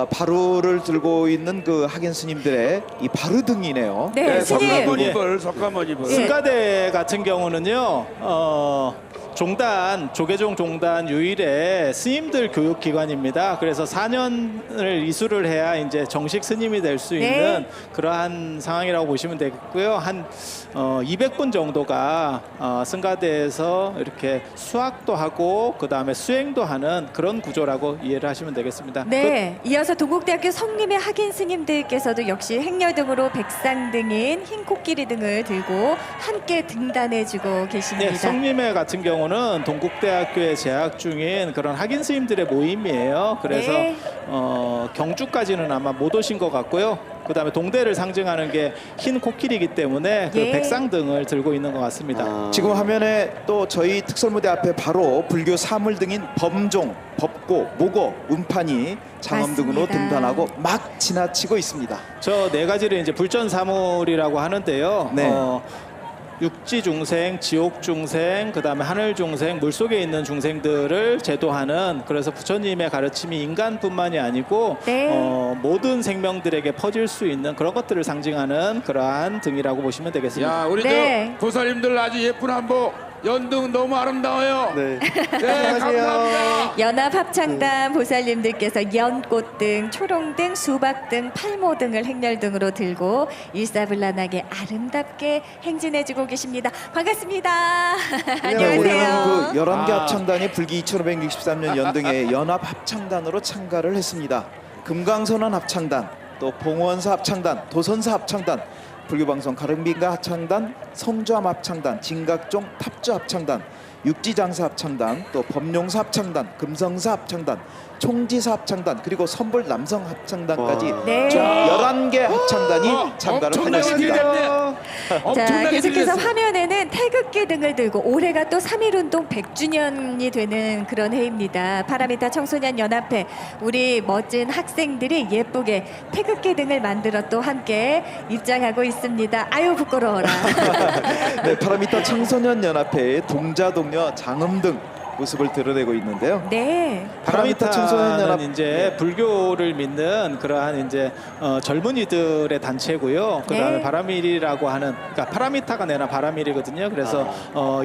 바루를 들고 있는 그 학인 스님들의 이 바루등이네요. 네, 스님. 석가모니불 석가모니불. 예. 승가대 같은 경우는요. 조계종 종단 유일의 스님들 교육 기관입니다. 그래서 4년을 이수를 해야 이제 정식 스님이 될 수 네. 있는 그러한 상황이라고 보시면 되겠고요. 한 200분 정도가 승가대에서 이렇게 수학도 하고 그 다음에 수행도 하는 그런 구조라고 이해를 하시면 되겠습니다. 네, 이어서 동국대학교 성림의 학인 스님들께서도 역시 행렬등으로 백상등인 흰 코끼리 등을 들고 함께 등단해주고 계십니다. 네, 성림회 같은 경우는 동국대학교에 재학 중인 그런 학인 스님들의 모임이에요. 그래서 네. 경주까지는 아마 못 오신 것 같고요. 그다음에 동대를 상징하는 게 흰 코끼리이기 때문에 그 예. 백상등을 들고 있는 것 같습니다. 지금 화면에 또 저희 특설무대 앞에 바로 불교 사물 등인 범종, 법고, 목어, 운판이 장엄 등으로 맞습니다. 등단하고 막 지나치고 있습니다. 저 네 가지를 이제 불전사물이라고 하는데요. 네. 육지 중생, 지옥 중생, 그다음에 하늘 중생, 물 속에 있는 중생들을 제도하는 그래서 부처님의 가르침이 인간뿐만이 아니고 네. 모든 생명들에게 퍼질 수 있는 그런 것들을 상징하는 그러한 등이라고 보시면 되겠습니다. 야 우리 네. 저 보살님들 아주 예쁜 한복 연등 너무 아름다워요. 네. 네, 감사합니다. 연합 합창단 보살님들께서 연꽃등, 초롱등, 수박등, 팔모등을 행렬등으로 들고 일사불란하게 아름답게 행진해주고 계십니다. 반갑습니다. 안녕하세요. 올해는 그 11개 아. 합창단이 불기 2563년 연등의 연합 합창단으로 참가를 했습니다. 금강선원 합창단, 또 봉원사 합창단, 도선사 합창단, 불교방송 가릉빈가 합창단, 성주암 합창단, 진각종 탑주 합창단, 육지장사 합창단, 또 범용사 합창단, 금성사 합창단, 총지사 합창단, 그리고 선불 남성 합창단까지 와. 네. 총 11개 합창단이 참가를 엄청나게 하였습니다. 들렸네. 자, 엄청나게 계속해서 들렸어. 화면에는 태극기 등을 들고 올해가 또 3.1운동 100주년이 되는 그런 해입니다. 파라미타 청소년 연합회 우리 멋진 학생들이 예쁘게 태극기 등을 만들어 또 함께 입장하고 있습니다. 아유 부끄러워라. 네, 파라미타 청소년 연합회의 동자 동료 장음 등 모습을 드러내고 있는데요. 네. 파라미타 청소년 연합 파라미타는 이제 불교를 믿는 그러한 이제 젊은이들의 단체고요. 그다음에 네. 바라밀이라고 하는, 그러니까 파라미타가 내나 바라밀이거든요. 그래서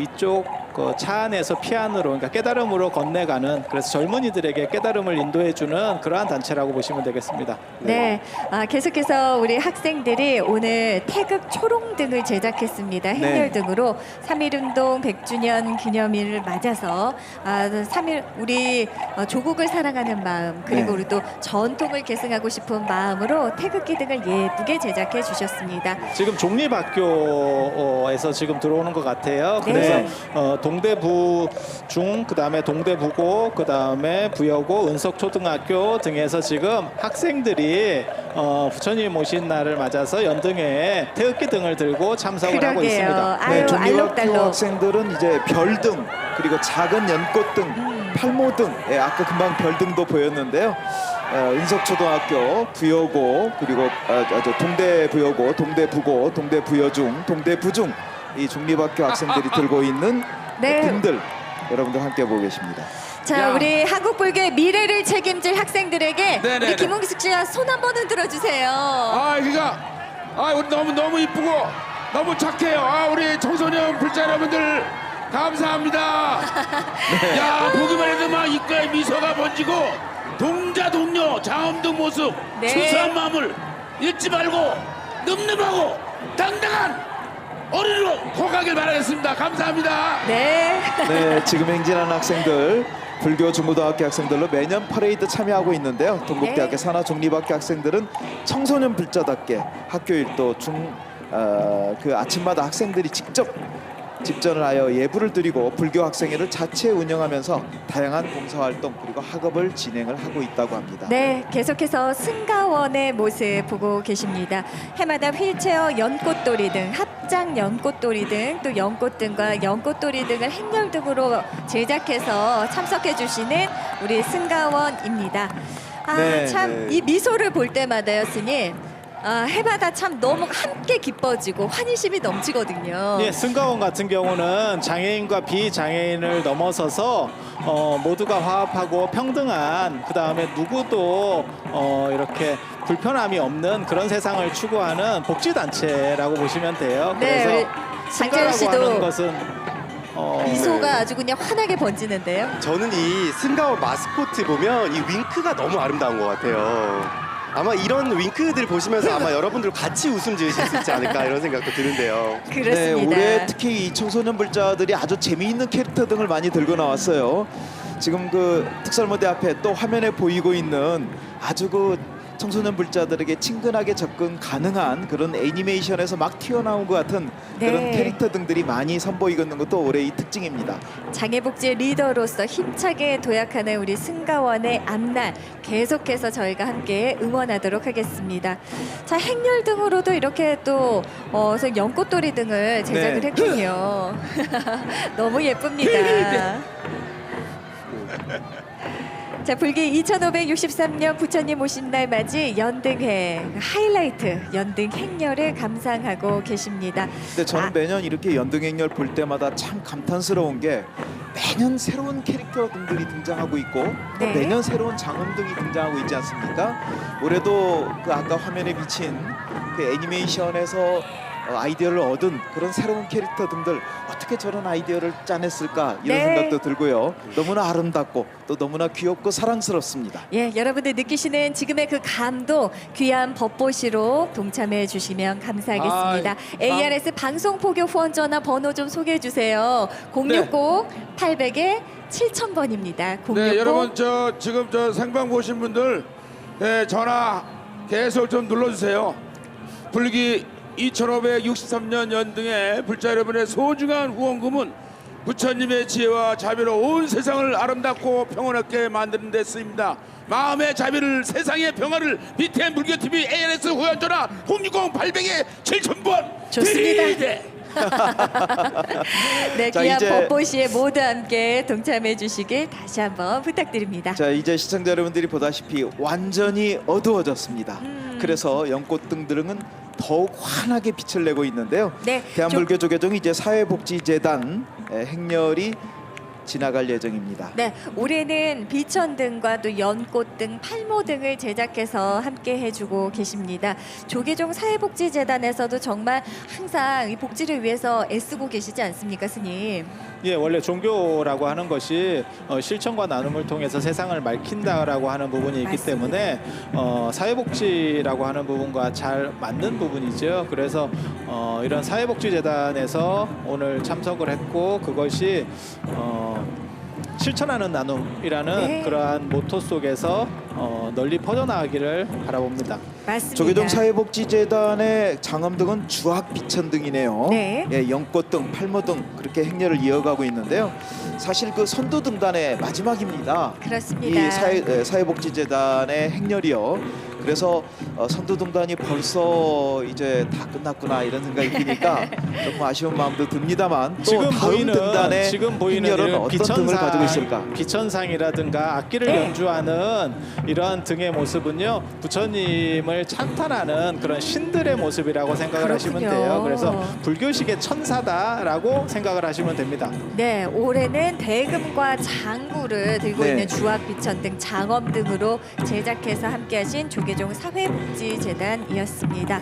이쪽 그 차 안에서 피안으로, 그러니까 깨달음으로 건네가는, 그래서 젊은이들에게 깨달음을 인도해주는 그러한 단체라고 보시면 되겠습니다. 네, 계속해서 우리 학생들이 오늘 태극 초롱등을 제작했습니다. 행렬등으로 3.1운동 100주년 기념일을 맞아서 3.1 우리 조국을 사랑하는 마음, 그리고 네. 우리 또 전통을 계승하고 싶은 마음으로 태극기 등을 예쁘게 제작해 주셨습니다. 지금 종립학교에서 지금 들어오는 것 같아요. 네. 그래서 동대부 중, 그다음에 동대부고, 그다음에 부여고, 은석초등학교 등에서 지금 학생들이 부처님 오신 날을 맞아서 연등에 태극기 등을 들고 참석을 하고 그러게요. 있습니다. 아유, 종립학교 알록달록. 학생들은 이제 별등, 그리고 작은 연꽃등, 팔모등, 아까 금방 별등도 보였는데요. 은석초등학교, 부여고, 그리고 동대부여고, 동대부고, 동대부여중, 동대부중, 이 종립학교 학생들이 들고 있는 네. 등들 여러분들 함께 보고 계십니다. 자, 야. 우리 한국 불교의 미래를 책임질 학생들에게 네네네. 우리 김홍식 씨가 손 한 번 흔들어 주세요. 그러니까 우리 너무 이쁘고 너무 착해요. 우리 청소년 불자 여러분들 감사합니다. 야, 보기만 해도 막 입가에 미소가 번지고 동자 동료 장엄등 모습, 네. 순수한 마음을 잃지 말고 늠름하고 당당한 어린이로 커가길 바라겠습니다. 감사합니다. 네. 네, 지금 행진하는 학생들, 불교 중고등학교 학생들로 매년 퍼레이드 참여하고 있는데요. 동국대학교 네. 산하종립학교 학생들은 청소년 불자답게 학교 일도 그 아침마다 학생들이 직접 집전을 하여 예불을 드리고 불교 학생회를 자체 운영하면서 다양한 봉사활동 그리고 학업을 진행을 하고 있다고 합니다. 네, 계속해서 승가원의 모습 보고 계십니다. 해마다 휠체어 연꽃돌이 등, 합장 연꽃돌이 등, 또 연꽃등과 연꽃돌이 등을 행렬 등으로 제작해서 참석해 주시는 우리 승가원입니다. 네, 참 네. 이 미소를 볼 때마다요, 스님. 해마다 참 너무 함께 기뻐지고 환희심이 넘치거든요. 예, 승가원 같은 경우는 장애인과 비장애인을 넘어서서 모두가 화합하고 평등한, 그 다음에 누구도 이렇게 불편함이 없는 그런 세상을 추구하는 복지단체라고 보시면 돼요. 네, 우리 그래서 장재현 승가라고 씨도 하는 것은 미소가 아주 그냥 환하게 번지는데요. 저는 이 승가원 마스코트 보면 이 윙크가 너무 아름다운 것 같아요. 아마 이런 윙크들 보시면서 아마 여러분들 같이 웃음 지으실 수 있지 않을까 이런 생각도 드는데요. 그렇습니다. 네, 올해 특히 이 청소년 불자들이 아주 재미있는 캐릭터 등을 많이 들고 나왔어요. 지금 그 특설무대 앞에 또 화면에 보이고 있는 아주 그 청소년 불자들에게 친근하게 접근 가능한 그런 애니메이션에서 막 튀어나온 것 같은 네. 그런 캐릭터 등들이 많이 선보이고 있는 것도 올해의 특징입니다. 장애복지 리더로서 힘차게 도약하는 우리 승가원의 앞날 계속해서 저희가 함께 응원하도록 하겠습니다. 자, 행렬 등으로도 이렇게 또 연꽃돌이 등을 제작을 네. 했군요. 너무 예쁩니다. 자, 불기 2563년 부처님 오신 날 맞이 연등회 하이라이트 연등 행렬을 감상하고 계십니다. 근데 저는 매년 이렇게 연등행렬 볼 때마다 참 감탄스러운 게 매년 새로운 캐릭터 등들이 등장하고 있고 또 네. 매년 새로운 장엄 등이 등장하고 있지 않습니까? 올해도 그 아까 화면에 비친 그 애니메이션에서 아이디어를 얻은 그런 새로운 캐릭터 등들 어떻게 저런 아이디어를 짜냈을까 이런 네. 생각도 들고요. 너무나 아름답고 또 너무나 귀엽고 사랑스럽습니다. 예, 여러분들 느끼시는 지금의 그 감동 귀한 법보시로 동참해 주시면 감사하겠습니다. ARS 방송 포교 후원 전화 번호 좀 소개해 주세요. 060-800에 7000번입니다. 060 네, 여러분 지금 생방 보신 분들 전화 계속 좀 눌러주세요. 불기 2563년 연등의 불자 여러분의 소중한 후원금은 부처님의 지혜와 자비로 온 세상을 아름답고 평온하게 만드는 데 쓰입니다. 마음의 자비를, 세상의 평화를 BTN 불교TV ANS 후원전화 060-800에 7000번 좋습니다. 네, 자, 귀한 이제- 법보시에 모두 함께 동참해 주시길 다시 한번 부탁드립니다. 자, 이제 시청자 여러분들이 보다시피 완전히 어두워졌습니다. 그래서 연꽃등들은 더욱 환하게 빛을 내고 있는데요. 네, 대한불교조계종이 이제 사회복지재단 행렬이 지나갈 예정입니다. 네, 올해는 비천등과 또 연꽃등, 팔모등을 제작해서 함께 해주고 계십니다. 조계종 사회복지재단에서도 정말 항상 이 복지를 위해서 애쓰고 계시지 않습니까, 스님? 예, 원래 종교라고 하는 것이 실천과 나눔을 통해서 세상을 맑힌다라고 하는 부분이 있기 맞습니다. 때문에 사회복지라고 하는 부분과 잘 맞는 부분이죠. 그래서 이런 사회복지재단에서 오늘 참석을 했고 그것이 실천하는 나눔이라는 네. 그러한 모토 속에서 널리 퍼져나가기를 바라봅니다. 맞습니다. 조계종 사회복지재단의 장엄등은 주악 비천등이네요. 네. 예, 연꽃등, 팔모등 그렇게 행렬을 이어가고 있는데요. 사실 그 선도등단의 마지막입니다. 그렇습니다. 이 사회복지재단의 행렬이요. 그래서 선도등단이 벌써 이제 다 끝났구나 이런 생각이 드니까 조금 아쉬운 마음도 듭니다만 또 지금 다음 보이는 등단의 행렬은 이런 어떤 등을 가지고 있을까? 비천상이라든가 악기를 네. 연주하는 이러한 등의 모습은요 부처님을 찬탄하는 그런 신들의 모습이라고 생각을 하시면 그렇군요. 돼요. 그래서 불교식의 천사다라고 생각을 하시면 됩니다. 네, 올해는 대금과 장구를 들고 네. 있는 주악 비천 등 장엄 등으로 제작해서 함께하신 조계종 사회복지재단이었습니다.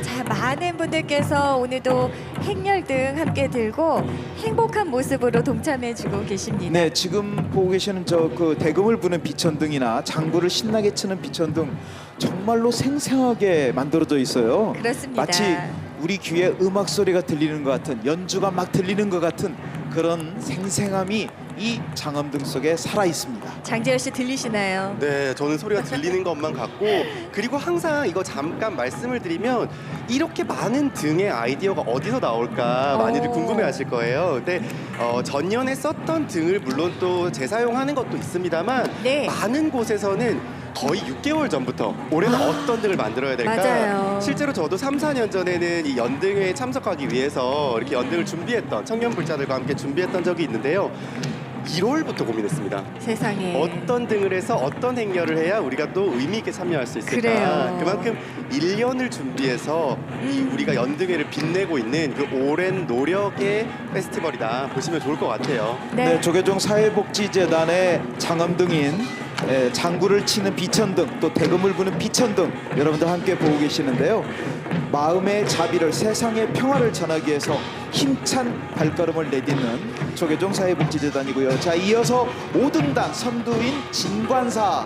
자, 많은 분들께서 오늘도 행렬 등 함께 들고 행복한 모습으로 동참해주고 계십니다. 네, 지금 보고 계시는 저 그 대금을 부는 비천등이나 장구를 신나게 치는 비천등 정말로 생생하게 만들어져 있어요. 그렇습니다. 마치 우리 귀에 음악 소리가 들리는 것 같은 연주가 막 들리는 것 같은 그런 생생함이 이 장엄등 속에 살아 있습니다. 장재열 씨 들리시나요? 네, 저는 소리가 들리는 것만 같고 그리고 항상 이거 잠깐 말씀을 드리면 이렇게 많은 등의 아이디어가 어디서 나올까 많이들 오. 궁금해하실 거예요. 근데 전년에 썼던 등을 물론 또 재사용하는 것도 있습니다만 네. 많은 곳에서는 거의 6개월 전부터 올해는 어떤 등을 만들어야 될까? 맞아요. 실제로 저도 3, 4년 전에는 이 연등회에 참석하기 위해서 이렇게 연등을 준비했던 청년불자들과 함께 준비했던 적이 있는데요. 1월부터 고민했습니다. 세상에. 어떤 등을 해서 어떤 행렬을 해야 우리가 또 의미 있게 참여할 수 있을까? 그래요. 그만큼 1년을 준비해서 이 우리가 연등회를 빛내고 있는 그 오랜 노력의 페스티벌이다 보시면 좋을 것 같아요. 네, 조계종 사회복지재단의 장엄등인 장구를 치는 비천등 또 대금을 부는 비천등 여러분들 함께 보고 계시는데요. 마음의 자비를 세상의 평화를 전하기 위해서 힘찬 발걸음을 내딛는 조계종 사회복지재단이고요. 자, 이어서 5등단 선두인 진관사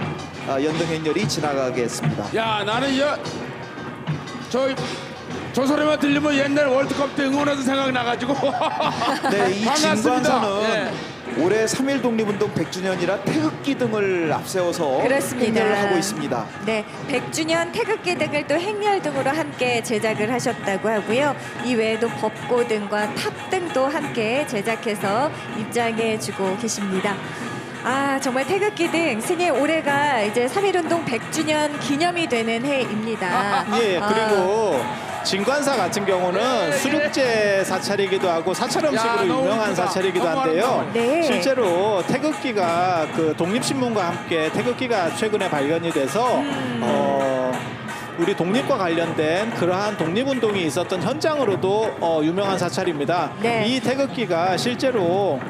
연등행렬이 지나가겠습니다. 야, 나는 저 소리만 들리면 옛날 월드컵 때 응원하던 생각이 나가지고 네, 이 반갑습니다. 진관사는 예. 올해 3.1 독립운동 100주년이라 태극기 등을 앞세워서 그렇습니다. 행렬을 하고 있습니다. 네, 100주년 태극기 등을 또 행렬 등으로 함께 제작을 하셨다고 하고요. 이 외에도 벚꽃 등과 탑 등도 함께 제작해서 입장해주고 계십니다. 아, 정말 태극기 등 스님 올해가 이제 3.1운동 100주년 기념이 되는 해입니다. 예, 그리고 진관사 같은 경우는 수륙제 사찰이기도 하고 사찰 음식으로 야, 너무 유명한 이쁘다. 사찰이기도 너무 한데요. 아름다워. 네. 실제로 태극기가 그 독립신문과 함께 태극기가 최근에 발견이 돼서 우리 독립과 관련된 그러한 독립운동이 있었던 현장으로도 유명한 사찰입니다. 네. 이 태극기가 실제로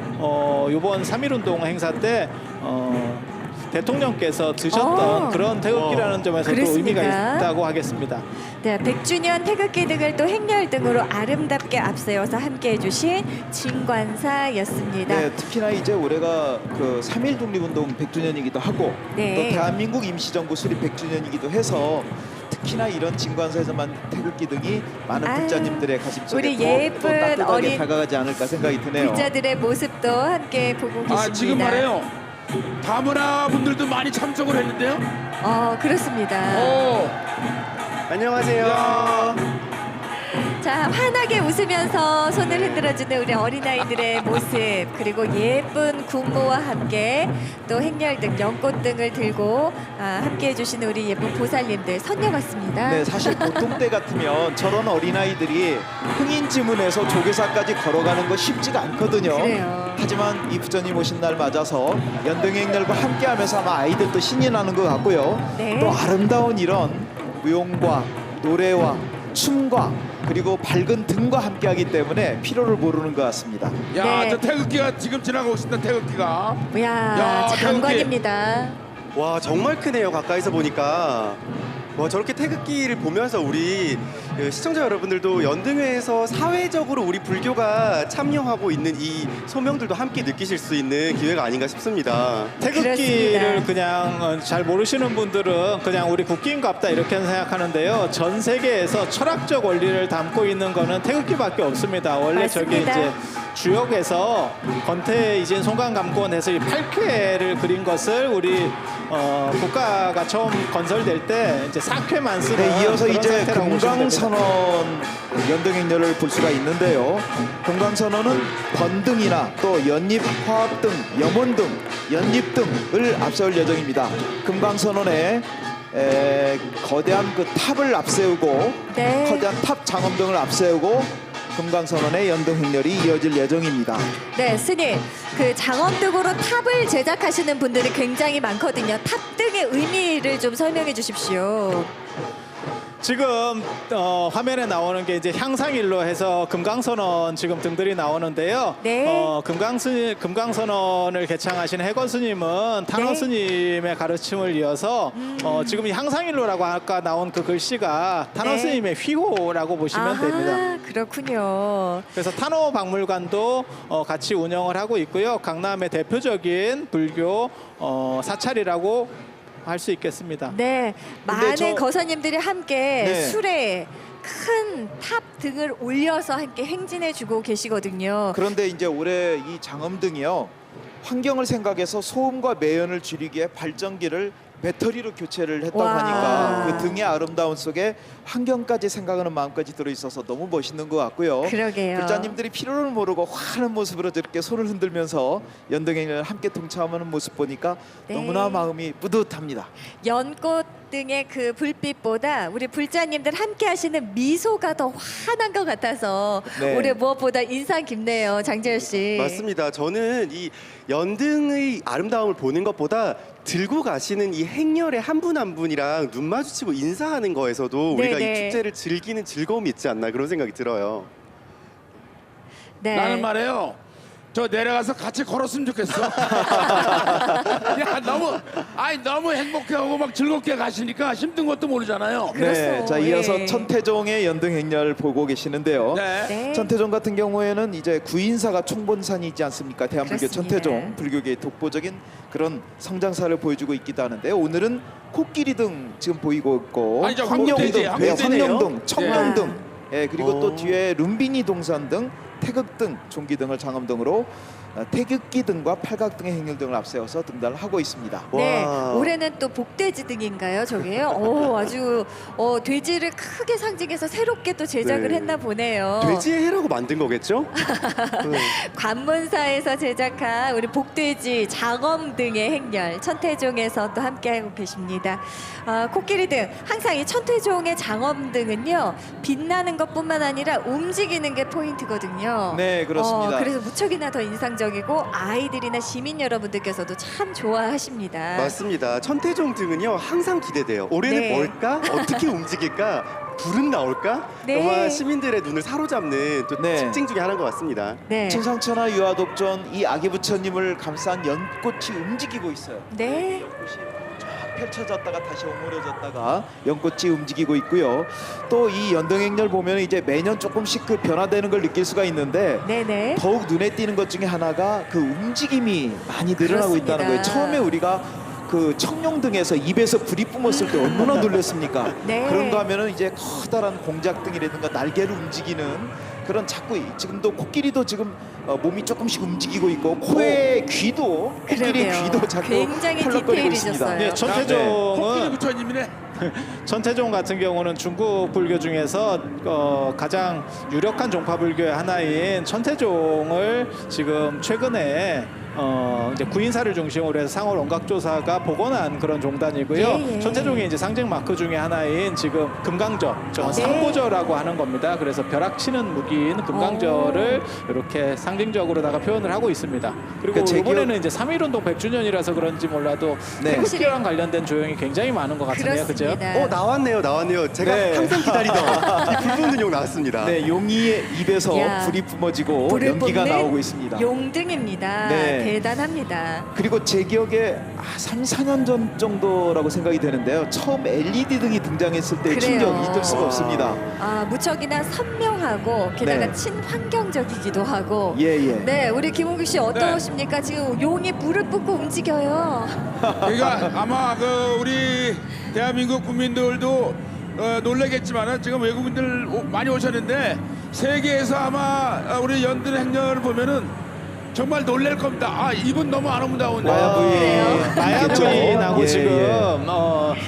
이번 3.1운동 행사 때 대통령께서 드셨던 그런 태극기라는 점에서도 그렇습니까? 의미가 있다고 하겠습니다. 네, 100주년 태극기 등을 또 행렬 등으로 아름답게 앞세워서 함께해 주신 진관사였습니다. 네, 특히나 이제 올해가 그 3.1 독립운동 100주년이기도 하고 네. 또 대한민국 임시정부 수립 100주년이기도 해서 특히나 이런 진관사에서만 태극기 등이 많은 아유, 불자님들의 가슴속에 우리 또 예쁜 따뜻하게 어린 다가가지 않을까 생각이 드네요. 불자들의 모습도 함께 보고 계십니다. 아, 지금 말해요. 다문화 분들도 많이 참석을 했는데요. 그렇습니다. 안녕하세요. 자, 환하게 웃으면서 손을 흔들어주는 우리 어린아이들의 모습, 그리고 예쁜 군무와 함께 또 행렬 등 연꽃 등을 들고 함께 해주시는 우리 예쁜 보살님들 선녀 같습니다. 네, 사실 보통 때 같으면 저런 어린아이들이 흥인 지문에서 조계사까지 걸어가는 거 쉽지가 않거든요. 그래요. 하지만 이 부처님 오신 날 맞아서 연등행렬과 함께하면서 아마 아이들도 신이 나는 것 같고요. 네. 또 아름다운 이런 무용과 노래와 춤과 그리고 밝은 등과 함께하기 때문에 피로를 모르는 것 같습니다. 야, 네. 저 태극기가 지금 지나가고 있습니다. 태극기가. 이야, 야, 장관입니다. 와 정말 크네요. 가까이서 보니까. 와 저렇게 태극기를 보면서 우리 그 시청자 여러분들도 연등회에서 사회적으로 우리 불교가 참여하고 있는 이 소명들도 함께 느끼실 수 있는 기회가 아닌가 싶습니다. 태극기를 그렇습니다. 그냥 잘 모르시는 분들은 그냥 우리 국기인갑다 이렇게 생각하는데요. 전 세계에서 철학적 원리를 담고 있는 거는 태극기밖에 없습니다. 원래 저기 맞습니다. 이제 주역에서 권태이진 송강감권에서 이 8쾌를 그린 것을 우리 국가가 처음 건설될 때 이제 4쾌만 쓰는 네, 이어서 그런 이제 상태라고 보시면 됩니다. 금강선언 연등행렬을 볼 수가 있는데요. 금강선언은 번등이나 또 연립, 화합등, 염원등, 연립등을 앞세울 예정입니다. 금강선언에 거대한 그 탑을 앞세우고 네. 거대한 탑 장엄등을 앞세우고 금강선언의 연등행렬이 이어질 예정입니다. 네, 스님. 그 장엄등으로 탑을 제작하시는 분들이 굉장히 많거든요. 탑 등의 의미를 좀 설명해 주십시오. 지금 화면에 나오는 게 이제 향상일로 해서 금강선언 지금 등들이 나오는데요. 네. 금강선언을 개창하신 해건 스님은 탄원 네. 스님의 가르침을 이어서 지금 이 향상일로라고 아까 나온 그 글씨가 탄원 네. 스님의 휘호라고 보시면 아하, 됩니다. 그렇군요. 그래서 탄호 박물관도 같이 운영을 하고 있고요. 강남의 대표적인 불교 사찰이라고 할 수 있겠습니다. 네, 근데 많은 저- 거사님들이 함께 네. 술에 큰 탑 등을 올려서 함께 행진해 주고 계시거든요. 그런데 이제 올해 이 장엄등이요. 환경을 생각해서 소음과 매연을 줄이기에 발전기를 배터리로 교체를 했다고 와. 하니까 그 등의 아름다움 속에 환경까지 생각하는 마음까지 들어있어서 너무 멋있는 것 같고요. 그러게요. 불자님들이 피로를 모르고 화하는 모습으로 저렇게 손을 흔들면서 연등행을 함께 동참하는 모습 보니까 네. 너무나 마음이 뿌듯합니다. 연꽃 등의 그 불빛보다 우리 불자님들 함께 하시는 미소가 더 환한 것 같아서 네. 올해 무엇보다 인상 깊네요, 장재열 씨. 맞습니다. 저는 이 연등의 아름다움을 보는 것보다 들고 가시는 이 행렬의 한 분 한 분이랑 눈 마주치고 인사하는 거에서도 우리가 네네. 이 축제를 즐기는 즐거움이 있지 않나 그런 생각이 들어요. 네. 나는 말이에요. 저 내려가서 같이 걸었으면 좋겠어. 야, 너무 행복해하고 막 즐겁게 가시니까 힘든 것도 모르잖아요. 그렇소. 네, 자 이어서 예. 천태종의 연등행렬 보고 계시는데요. 네. 네. 천태종 같은 경우에는 이제 구인사가 총본산이 있지 않습니까? 대한불교 그렇습니다. 천태종 불교계의 독보적인 그런 성장사를 보여주고 있기도 하는데 오늘은 코끼리 등 지금 보이고 있고 아니죠, 황룡등, 황룡대지, 황룡대네요. 황룡등, 청룡등, 예, 그리고 또 오. 뒤에 룸비니 동산 등 태극등, 종기 등을 장엄등으로 태극기 등과 팔각 등의 행렬 등을 앞세워서 등단을 하고 있습니다. 네, 와. 올해는 또 복돼지 등인가요, 저게요? 오, 아주 돼지를 크게 상징해서 새롭게 또 제작을 네. 했나 보네요. 돼지의 해라고 만든 거겠죠? 네. 관문사에서 제작한 우리 복돼지, 장엄 등의 행렬 천태종에서 또 함께하고 계십니다. 코끼리 등 항상 이 천태종의 장엄 등은요 빛나는 것뿐만 아니라 움직이는 게 포인트거든요. 네, 그렇습니다. 그래서 무척이나 더 인상적이고 아이들이나 시민 여러분들께서도 참 좋아하십니다. 맞습니다. 천태종 등은요 항상 기대돼요. 올해는 네. 뭘까? 어떻게 움직일까? 불은 나올까? 네. 정말 시민들의 눈을 사로잡는 또 네. 특징 중에 하나인 것 같습니다. 네, 천상천하 유아독전 이 아기 부처님을 감싼 연꽃이 움직이고 있어요. 네. 연꽃이 쫙 펼쳐졌다가 다시 오므려졌다가 연꽃이 움직이고 있고요. 또 이 연등행렬 보면 이제 매년 조금씩 그 변화되는 걸 느낄 수가 있는데 네네. 더욱 눈에 띄는 것 중에 하나가 그 움직임이 많이 늘어나고 그렇습니다. 있다는 거예요. 처음에 우리가 그 청룡등에서 입에서 불이 뿜었을 때 얼마나 놀랐습니까? 네. 그런가 하면은 이제 커다란 공작등이라든가 날개를 움직이는 그런 자꾸 지금도 코끼리도 지금 몸이 조금씩 움직이고 있고 코의 귀도 코끼리 그러게요. 귀도 자꾸 굉장히 펄럭거리고 있습니다. 디테일이셨어요. 네, 코끼리 천태종은 부처님이네. 천태종 같은 경우는 중국 불교 중에서 가장 유력한 종파 불교의 하나인 천태종을 지금 최근에 이제 구인사를 중심으로 해서 상월 원각조사가 복원한 그런 종단이고요. 예, 예. 천태종의 이제 상징 마크 중에 하나인 지금 금강저, 저건 네. 상고저라고 하는 겁니다. 그래서 벼락 치는 무기인 금강저를 이렇게 상징적으로다가 표현을 하고 있습니다. 그리고 그러니까 이번에는 이제 3.1운동 100주년이라서 그런지 몰라도 네. 태극기랑 관련된 조형이 굉장히 많은 것 같은데요, 그죠? 그렇습니다. 나왔네요. 제가 네. 항상 기다리던 이 불 뿜는 용 나왔습니다. 네, 용이의 입에서 야, 불이 뿜어지고 불을 연기가 뿜는 나오고 있습니다. 용등입니다. 네. 대단합니다. 그리고 제 기억에 3, 4년 전 정도라고 생각이 되는데요. 처음 LED 등이 등장했을 때의 그래요. 충격 잊을 수가 없습니다. 무척이나 선명하고 게다가 네. 친환경적이기도 하고. 예. 네, 우리 김홍규 씨 어떠십니까? 지금 용이 불을 뿜고 움직여요. 그러니까 아마 우리 대한민국 국민들도 놀라겠지만은 지금 외국인들 많이 오셨는데 세계에서 아마 우리 연등 행렬을 보면은 정말 놀랄 겁니다. 이분 너무 아름다운데. 마야 그래요? 마야 그렇죠. 부인하고 예, 지금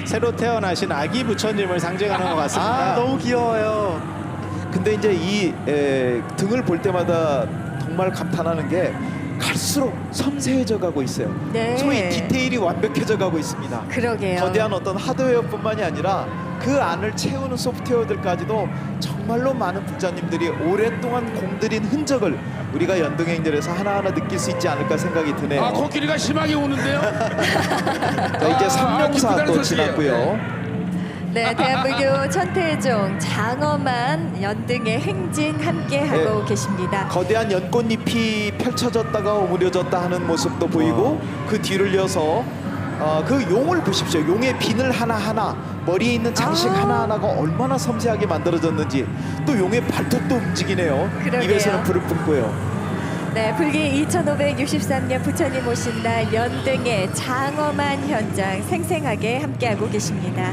새로 태어나신 아기 부처님을 상징하는 것 같습니다. 너무 귀여워요. 근데 이제 이 등을 볼 때마다 정말 감탄하는 게 갈수록 섬세해져 가고 있어요. 네. 소위 디테일이 완벽해져 가고 있습니다. 그러게요. 거대한 어떤 하드웨어뿐만이 아니라 그 안을 채우는 소프트웨어들까지도 정말로 많은 불자님들이 오랫동안 공들인 흔적을 우리가 연등행렬에서 하나하나 느낄 수 있지 않을까 생각이 드네요. 코끼리가 심하게 우는데요. 자, 이제 삼명사 기쁘다는 또 소식이에요. 지났고요. 네, 대한민국 천태종 장엄한 연등의 행진 함께하고 네. 계십니다. 거대한 연꽃잎이 펼쳐졌다가 오므려졌다 하는 모습도 보이고 그 뒤를 이어서 그 용을 보십시오. 용의 비늘 하나하나, 머리에 있는 장식 하나하나가 얼마나 섬세하게 만들어졌는지, 또 용의 발톱도 움직이네요. 그러게요. 입에서는 불을 뿜고요. 네, 불기 2563년 부처님 오신 날 연등의 장엄한 현장 생생하게 함께하고 계십니다.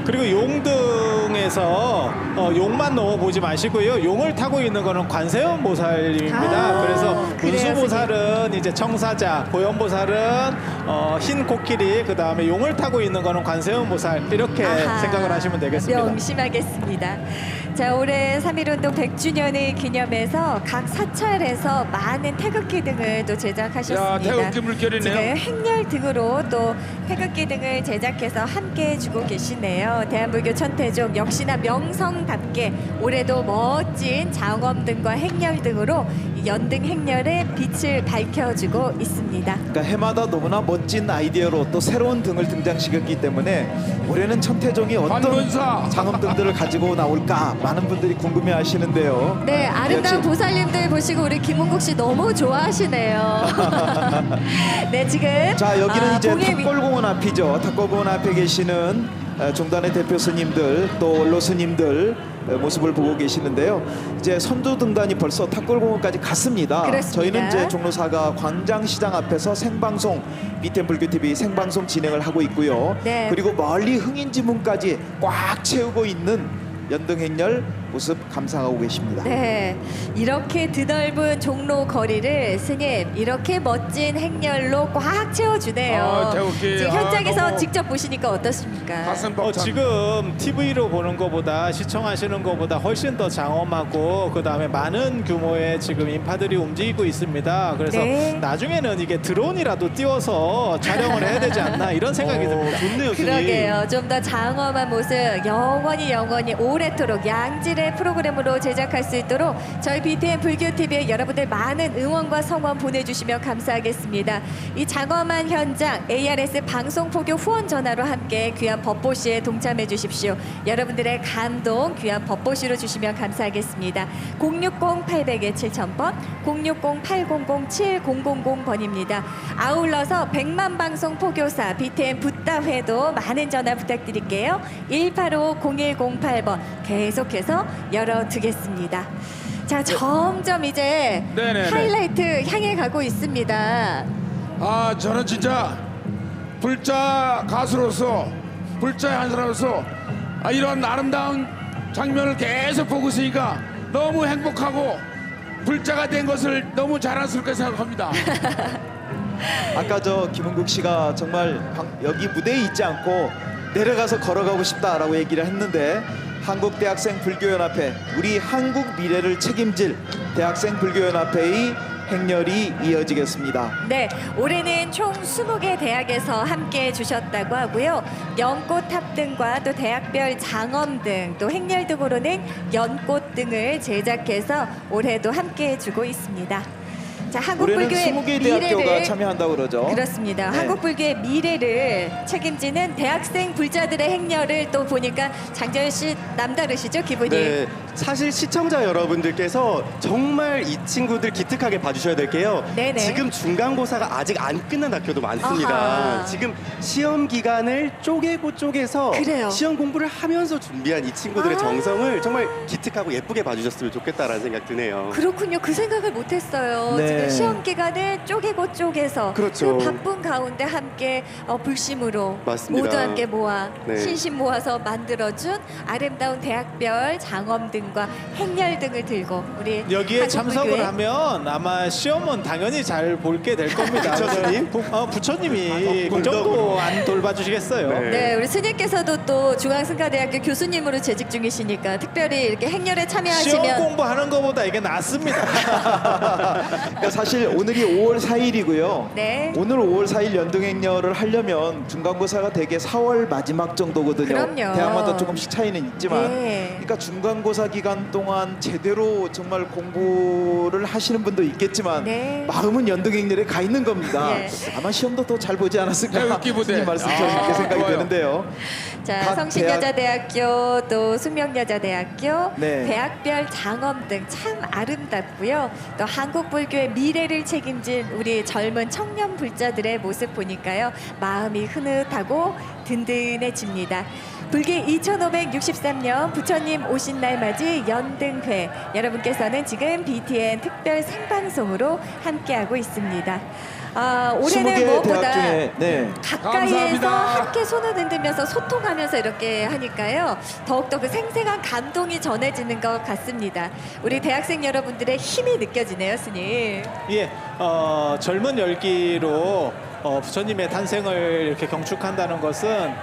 그리고 용등에서 용만 넣어보지 마시고요. 용을 타고 있는 거는 관세음 보살입니다. 그래서 그래요, 문수보살은 이제 청사자, 보현보살은 흰 코끼리, 그 다음에 용을 타고 있는 거는 관세음 보살, 이렇게 아하, 생각을 하시면 되겠습니다. 명심하겠습니다. 자, 올해 3.1운동 100주년을 기념해서 각 사찰에서 많은 태극기 등을 또 제작하셨습니다. 야, 태극기 물결이네요. 지금 행렬 등으로 또 태극기 등을 제작해서 함께 해주고 계시네요. 대한불교 천태종 역시나 명성답게 올해도 멋진 장엄 등과 행렬 등으로 이 연등 행렬의 빛을 밝혀주고 있습니다. 그러니까 해마다 너무나 멋진 아이디어로 또 새로운 등을 등장시켰기 때문에 올해는 천태종이 어떤 관문사. 장엄등들을 가지고 나올까 많은 분들이 궁금해하시는데요. 네, 아름다운 역시- 보살님들 보시고 우리 김홍국 씨 너무 좋아하시네요. 네, 지금 자, 여기는 이제 공예 위- 탑골공원 앞이죠. 탑골공원 앞에 계시는 종단의 대표 스님들 또 원로 스님들 모습을 보고 계시는데요. 이제 선두 등단이 벌써 탑골공원까지 갔습니다. 그렇습니다. 저희는 이제 종로사가 광장시장 앞에서 생방송 BTN 불교TV 생방송 진행을 하고 있고요. 네. 그리고 멀리 흥인지문까지 꽉 채우고 있는 연등행렬 모습 감상하고 계십니다. 네, 이렇게 드넓은 종로 거리를 스님 이렇게 멋진 행렬로 꽉 채워주네요. 태극기. 지금 현장에서 너무 직접 보시니까 어떻습니까? 가슴 벅찬. 지금 TV로 보는 것보다 시청하시는 것보다 훨씬 더 장엄하고 그 다음에 많은 규모의 지금 인파들이 움직이고 있습니다. 그래서 네. 나중에는 이게 드론이라도 띄워서 촬영을 해야 되지 않나 이런 생각이 듭니다. 좋네요, 스님. 그러게요. 좀 더 장엄한 모습 영원히 오래도록 양질의 프로그램으로 제작할 수 있도록 저희 BTN 불교TV에 여러분들 많은 응원과 성원 보내주시면 감사하겠습니다. 이 장엄한 현장 ARS 방송포교 후원 전화로 함께 귀한 법보시에 동참해 주십시오. 여러분들의 감동 귀한 법보시로 주시면 감사하겠습니다. 060-800-7000번 060-800-7000번입니다. 아울러서 100만 방송 포교사 BTN 붓다회도 많은 전화 부탁드릴게요. 185-0108번 계속해서 열어두겠습니다. 자, 점점 이제 네네네. 하이라이트 향해 가고 있습니다. 저는 진짜 불자 가수로서 불자의 한 사람으로서 이런 아름다운 장면을 계속 보고 있으니까 너무 행복하고 불자가 된 것을 너무 자랑스럽게 생각합니다. 아까 저 김은국 씨가 정말 여기 무대에 있지 않고 내려가서 걸어가고 싶다라고 얘기를 했는데 한국대학생 불교연합회, 우리 한국 미래를 책임질 대학생 불교연합회의 행렬이 이어지겠습니다. 네, 올해는 총 20개 대학에서 함께 주셨다고 하고요. 연꽃 탑등과 또 대학별 장엄 등, 또 행렬 등으로는 연꽃 등을 제작해서 올해도 함께 해주고 있습니다. 자, 올해는 한국불교의 20개 대학교가 미래를 참여한다고 그러죠. 그렇습니다. 네. 한국불교의 미래를 책임지는 대학생 불자들의 행렬을 또 보니까 장재현 씨 남다르시죠, 기분이? 네, 사실 시청자 여러분들께서 정말 이 친구들 기특하게 봐주셔야 될 게요. 네네. 지금 중간고사가 아직 안 끝난 학교도 많습니다. 아하. 지금 시험 기간을 쪼개서 그래요. 시험 공부를 하면서 준비한 이 친구들의 아. 정성을 정말 기특하고 예쁘게 봐주셨으면 좋겠다라는 생각 드네요. 그렇군요. 그 생각을 못했어요. 네. 지금 시험 기간을 쪼개서 그렇죠. 그 바쁜 가운데 함께 불심으로 맞습니다. 모두 함께 모아 네. 신심 모아서 만들어준 아름다운 대학별 장엄 등과 행렬 등을 들고 우리 여기에 한국불교의 참석을 하면 아마 시험은 당연히 잘 볼게 될 겁니다. 부처님? 부처님이 그 정도 안 돌봐주시겠어요. 네. 네, 우리 스님께서도 또 중앙승가대학교 교수님으로 재직 중이시니까 특별히 이렇게 행렬에 시험 참여하시면 공부하는 것보다 이게 낫습니다. 그러니까 사실 오늘이 5월 4일이고요. 네. 오늘 5월 4일 연등행렬을 하려면 중간고사가 대개 4월 마지막 정도거든요. 그럼요. 대학마다 조금씩 차이는 있지만, 네. 그러니까 중간고사 기간 동안 제대로 정말 공부를 하시는 분도 있겠지만 네. 마음은 연등행렬에 가 있는 겁니다. 네. 아마 시험도 더 잘 보지 않았을까 태극기 부대. 스님 말씀처럼 이렇게 생각이 좋아요. 드는데요. 자, 각 성신여자대학교 또 숙명여자대학교 네. 대학별 장엄 등 참 아름답고요. 또 한국불교의 미래를 책임진 우리 젊은 청년 불자들의 모습 보니까요. 마음이 흐뭇하고 든든해집니다. 불기 2563년 부처님 오신 날 맞이 연등회, 여러분께서는 지금 BTN 특별 생방송으로 함께하고 있습니다. 올해는 20개 무엇보다 대학 중에 네. 가까이에서 감사합니다. 함께 손을 흔들면서 소통하면서 이렇게 하니까요. 더욱더 그 생생한 감동이 전해지는 것 같습니다. 우리 대학생 여러분들의 힘이 느껴지네요, 스님. 예, 젊은 열기로 부처님의 탄생을 이렇게 경축한다는 것은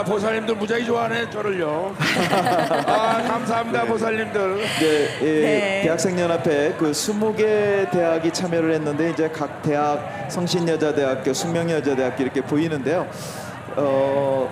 보살님들 무지하게 좋아하네 저를요. 감사합니다 보살님들. 네, 네. 대학생연합회 그 20개 대학이 참여를 했는데 이제 각 대학 성신여자대학교, 숙명여자대학교 이렇게 보이는데요.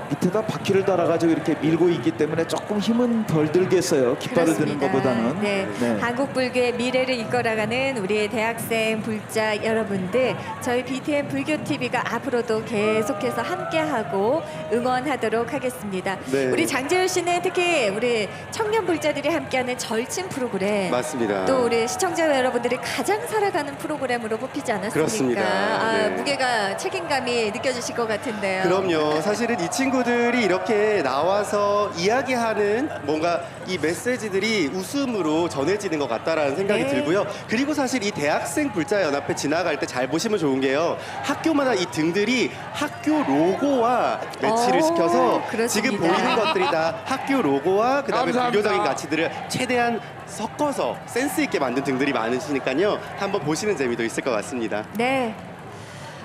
밑에다 바퀴를 달아가지고 이렇게 밀고 있기 때문에 조금 힘은 덜 들겠어요. 깃발을 드는 그렇습니다. 것보다는. 네. 한국불교의 미래를 이끌어가는 우리의 대학생 불자 여러분들, 저희 BTN 불교TV가 앞으로도 계속해서 함께하고 응원하도록 하겠습니다. 네. 우리 장재현 씨는 특히 우리 청년 불자들이 함께하는 절친 프로그램, 맞습니다. 또 우리 시청자 여러분들이 가장 살아가는 프로그램으로 뽑히지 않았습니까? 그렇습니다. 네. 무게가 책임감이 느껴지실 것 같은데요. 그럼요. 사실은 이 친구들이 이렇게 나와서 이야기하는 뭔가 이 메시지들이 웃음으로 전해지는 것 같다라는 생각이 네. 들고요. 그리고 사실 이 대학생 불자연합회 지나갈 때 잘 보시면 좋은 게요. 학교마다 이 등들이 학교 로고와 매치를 시켜서 그렇습니다. 지금 보이는 것들이 다 학교 로고와 그다음에 감사합니다. 불교적인 가치들을 최대한 섞어서 센스 있게 만든 등들이 많으시니까요. 한번 보시는 재미도 있을 것 같습니다. 네.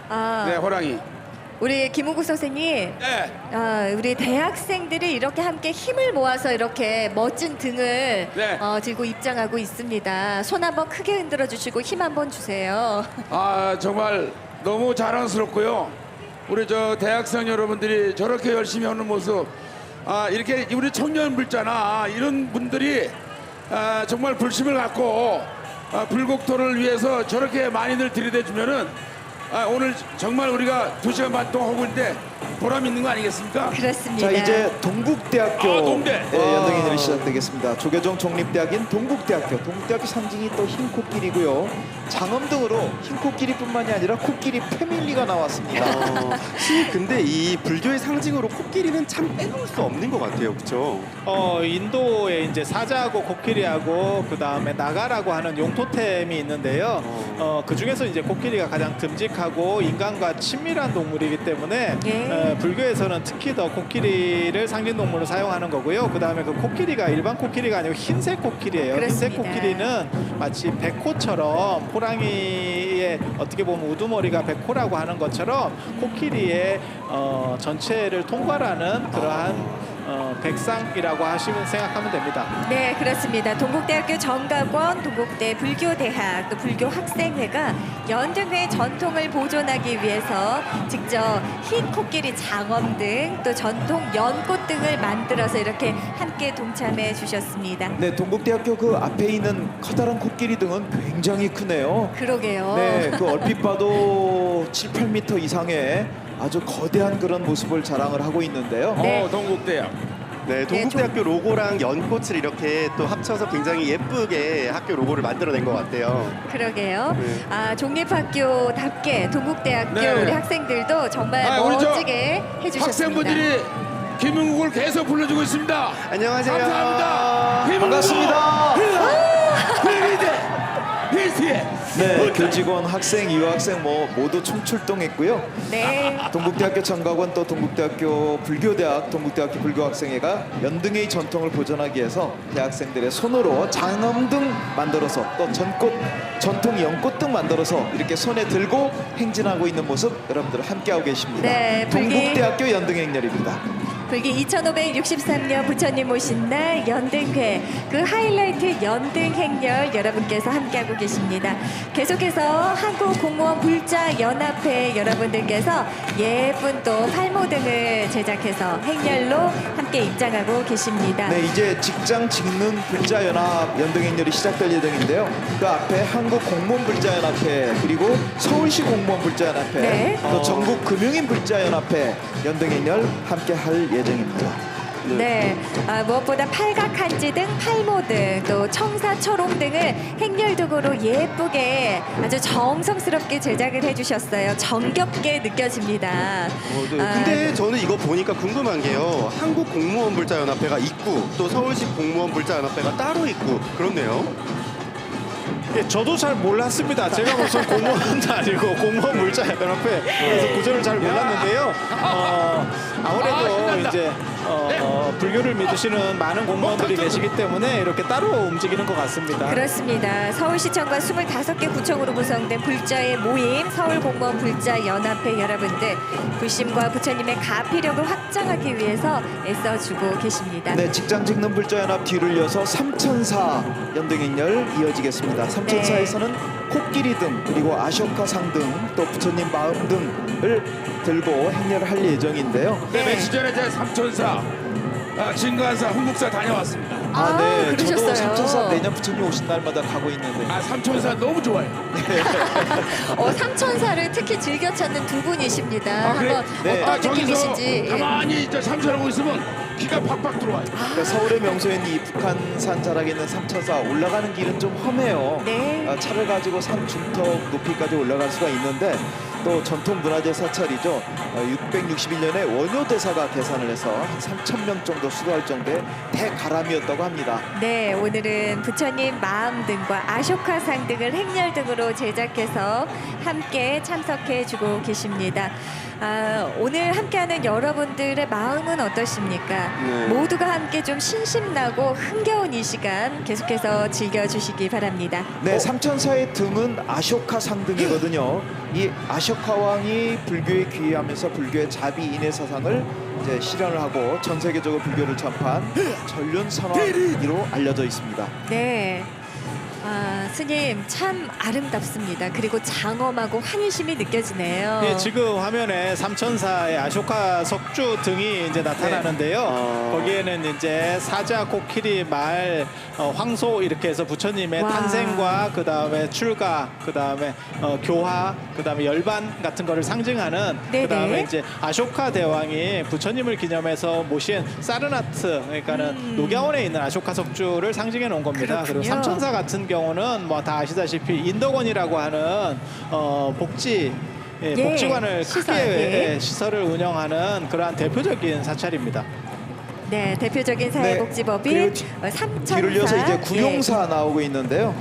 네 호랑이. 우리 김우국 선생님, 네. 우리 대학생들이 이렇게 함께 힘을 모아서 이렇게 멋진 등을 네. 들고 입장하고 있습니다. 손 한번 크게 흔들어 주시고 힘 한번 주세요. 정말 너무 자랑스럽고요. 우리 저 대학생 여러분들이 저렇게 열심히 하는 모습, 이렇게 우리 청년 불자나 이런 분들이 정말 불심을 갖고 불국토를 위해서 저렇게 많이들 들이대주면은 오늘 정말 우리가 2시간 반 동안 하고 있는데 보람 있는 거 아니겠습니까? 그렇습니다. 자, 이제 동국대학교 동대. 연등행렬이 시작되겠습니다. 조계종 종립대학인 동국대학교. 동국대학교 상징이 또 흰 코끼리고요. 장엄등으로 흰 코끼리뿐만이 아니라 코끼리 패밀리가 나왔습니다. 근데 이 불교의 상징으로 코끼리는 참 빼놓을 수 없는 것 같아요. 그렇죠? 인도에 이제 사자하고 코끼리하고 그 다음에 나가라고 하는 용토템이 있는데요. 그 중에서 이제 코끼리가 가장 듬직하고 인간과 친밀한 동물이기 때문에 예. 불교에서는 특히 더 코끼리를 상징 동물로 사용하는 거고요. 그 다음에 그 코끼리가 일반 코끼리가 아니고 흰색 코끼리예요. 흰색 그렇습니다. 코끼리는 마치 백호처럼 호랑이의 어떻게 보면 우두머리가 백호라고 하는 것처럼 코끼리의 전체를 통괄하는 그러한 백상이라고 생각하면 됩니다. 네, 그렇습니다. 동국대학교 정각원, 동국대 불교대학, 또 불교학생회가 연등회 전통을 보존하기 위해서 직접 흰 코끼리 장엄등, 또 전통 연꽃 등을 만들어서 이렇게 함께 동참해 주셨습니다. 네, 동국대학교 그 앞에 있는 커다란 코끼리 등은 굉장히 크네요. 그러게요. 네, 그 얼핏 봐도 7, 8m 이상의 아주 거대한 그런 모습을 자랑을 하고 있는데요. 네. 동국대학. 네, 동국대학교 로고랑 연꽃을 이렇게 또 합쳐서 굉장히 예쁘게 학교 로고를 만들어낸 것 같아요. 그러게요. 네. 아, 종립학교답게 동국대학교 네. 우리 학생들도 정말 우리 저 멋지게 해주셨습니다. 학생분들이 김은국을 계속 불러주고 있습니다. 안녕하세요. 감사합니다. 반갑습니다. 필수에. 네, 교직원, 학생, 유학생 뭐 모두 총출동했고요. 네. 동국대학교 정각원 또 동국대학교 불교대학, 동국대학교 불교학생회가 연등의 전통을 보존하기 위해서 대학생들의 손으로 장엄 등 만들어서 또 전통 연꽃 등 만들어서 이렇게 손에 들고 행진하고 있는 모습 여러분들 함께하고 계십니다. 네, 동국대학교 연등행렬입니다. 불기 2563년 부처님 오신 날 연등회, 그 하이라이트 연등행렬 여러분께서 함께하고 계십니다. 계속해서 한국공무원 불자연합회 여러분들께서 예쁜 또 팔모등을 제작해서 행렬로 함께 입장하고 계십니다. 네, 이제 직장 직능 불자연합 연등행렬이 시작될 예정인데요. 그 앞에 한국공무원 불자연합회 그리고 서울시 공무원 불자연합회 네. 또 전국 금융인 불자연합회 연등행렬 함께할 예정입니다. 네, 무엇보다 팔각한지 등 팔모등 또 청사초롱 등을 행렬등으로 예쁘게 아주 정성스럽게 제작을 해주셨어요. 정겹게 느껴집니다. 네. 근데 저는 이거 보니까 궁금한 게요. 한국 공무원 불자연합회가 있고 또 서울시 공무원 불자연합회가 따로 있고 그렇네요. 예, 저도 잘 몰랐습니다. 제가 무슨 공무원도 아니고 공무원 물자연합회 그래서 구조를 잘 몰랐는데요. 아무래도 이제 불교를 믿으시는 많은 공무원들이 계시기 때문에 이렇게 따로 움직이는 것 같습니다. 그렇습니다. 서울시청과 25개 구청으로 구성된 불자의 모임 서울공무원 불자연합회 여러분들 불심과 부처님의 가피력을 확장하기 위해서 애써주고 계십니다. 네, 직장 직능 불자연합 뒤를 이어서 삼천사 연등행렬 이어지겠습니다. 삼천사에서는 코끼리 등 그리고 아쇼카상 등 또 부처님 마음 등을 들고 행렬을 할 예정인데요. 네, 며칠 전에 제가 삼천사, 진관사, 흥국사 다녀왔습니다. 네, 저도 그러셨어요. 삼천사 내년 부처님 오신 날마다 가고 있는데 삼천사 너무 좋아요. 삼천사를 특히 즐겨 찾는 두 분이십니다. 그래? 한번 네. 어떤 저기서 느낌이신지. 가만히 삼천하고 있으면 기가 팍팍 들어와요. 그러니까 서울의 명소인 이 북한산 자락에 있는 삼천사 올라가는 길은 좀 험해요. 네. 차를 가지고 산 중턱 높이까지 올라갈 수가 있는데 또 전통 문화재 사찰이죠. 661년에 원효 대사가 계산을 해서 한 3,000명 정도 수도할 정도의 대가람이었다고 합니다. 네, 오늘은 부처님 마음 등과 아쇼카상 등을 행렬 등으로 제작해서 함께 참석해주고 계십니다. 오늘 함께하는 여러분들의 마음은 어떠십니까? 네. 모두가 함께 좀 신심나고 흥겨운 이 시간 계속해서 즐겨주시기 바랍니다. 네, 삼천사의 등은 아쇼카 상등이거든요. 이 아쇼카 왕이 불교에 귀의하면서 불교의 자비 인해 사상을 이제 실현을 하고 전 세계적으로 불교를 전파한 전륜 선왕으로 알려져 있습니다. 네. 스님 참 아름답습니다. 그리고 장엄하고 환희심이 느껴지네요. 예, 지금 화면에 삼천사의 아쇼카 석주 등이 이제 나타나는데요. 거기에는 이제 사자, 코끼리, 말, 황소 이렇게 해서 부처님의 와. 탄생과 그 다음에 출가, 그 다음에 교화, 그 다음에 열반 같은 거를 상징하는 네네. 그 다음에 이제 아쇼카 대왕이 부처님을 기념해서 모신 사르나트 그러니까는 녹야원에 있는 아쇼카 석주를 상징해 놓은 겁니다. 그렇군요. 그리고 삼천사 같은 경우는 뭐 다 아시다시피 인덕원이라고 하는 복지 복지관을 시설, 크게 시설을 운영하는 그러한 대표적인 사찰입니다. 네, 대표적인 사회복지법인 그리고 삼천사. 뒤를 이어서 이제 구룡사 나오고 있는데요.